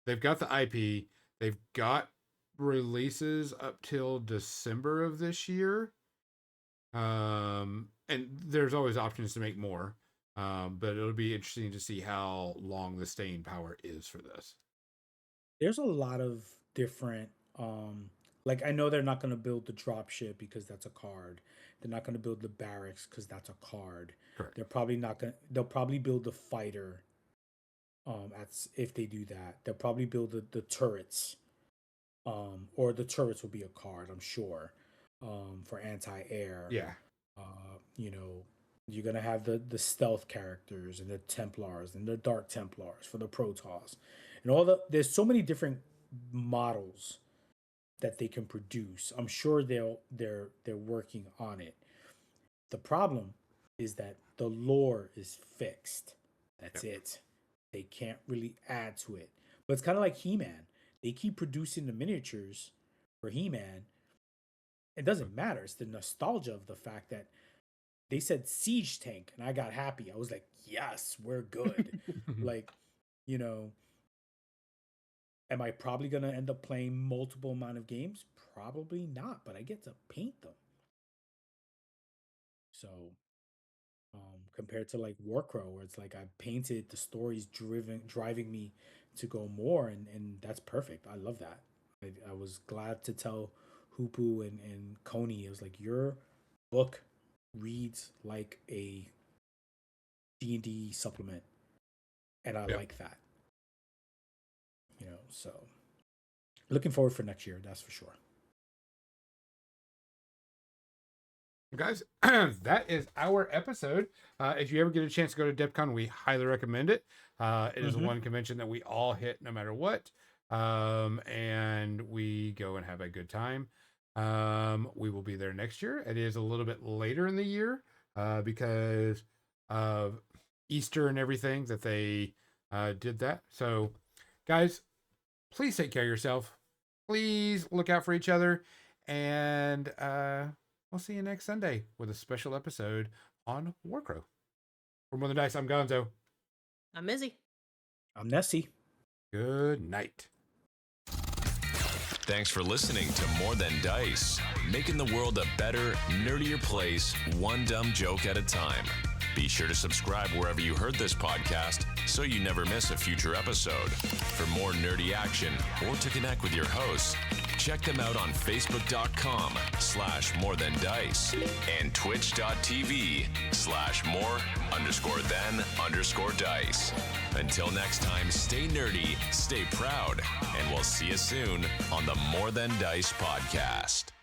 They've got the IP. They've got releases up till December of this year. And there's always options to make more. But it'll be interesting to see how long the staying power is for this. There's a lot of different like I know they're not going to build the dropship because that's a card. They're not going to build the barracks because that's a card. Correct. They're probably not going to they'll probably build the fighter if they do that. They'll probably build the turrets. Or the turrets will be a card, I'm sure. For anti-air. Yeah. You know, You're gonna have the stealth characters and the Templars and the Dark Templars for the Protoss, and all the. There's so many different models that they can produce. I'm sure they're working on it. The problem is that the lore is fixed. That's it. They can't really add to it. But it's kind of like He-Man. They keep producing the miniatures for He-Man. It doesn't matter. It's the nostalgia of the fact that they said siege tank and I got happy. I was like, yes, we're good. Like, you know, am I probably going to end up playing multiple amount of games? Probably not, but I get to paint them. So, compared to like Warcrow, where it's like I painted, the story's driving me to go more, and that's perfect. I love that. I was glad to tell Hoopu and Coney, it was like, your book reads like a D&D supplement, and I like that. You know, so looking forward for next year, that's for sure. Guys, that is our episode. If you ever get a chance to go to Adepticon, we highly recommend it. It is one convention that we all hit no matter what. And we go and have a good time. We will be there next year. It is a little bit later in the year because of Easter and everything that they did that. So, guys, please take care of yourself. Please look out for each other. And we'll see you next Sunday with a special episode on Warcrow. For More Than Dice, I'm Gonzo. I'm Izzy. I'm Nessie. Good night. Thanks for listening to More Than Dice, making the world a better, nerdier place, one dumb joke at a time. Be sure to subscribe wherever you heard this podcast so you never miss a future episode. For more nerdy action or to connect with your hosts, check them out on Facebook.com/morethandice and Twitch.tv/more_than_dice. Until next time, stay nerdy, stay proud, and we'll see you soon on the More Than Dice podcast.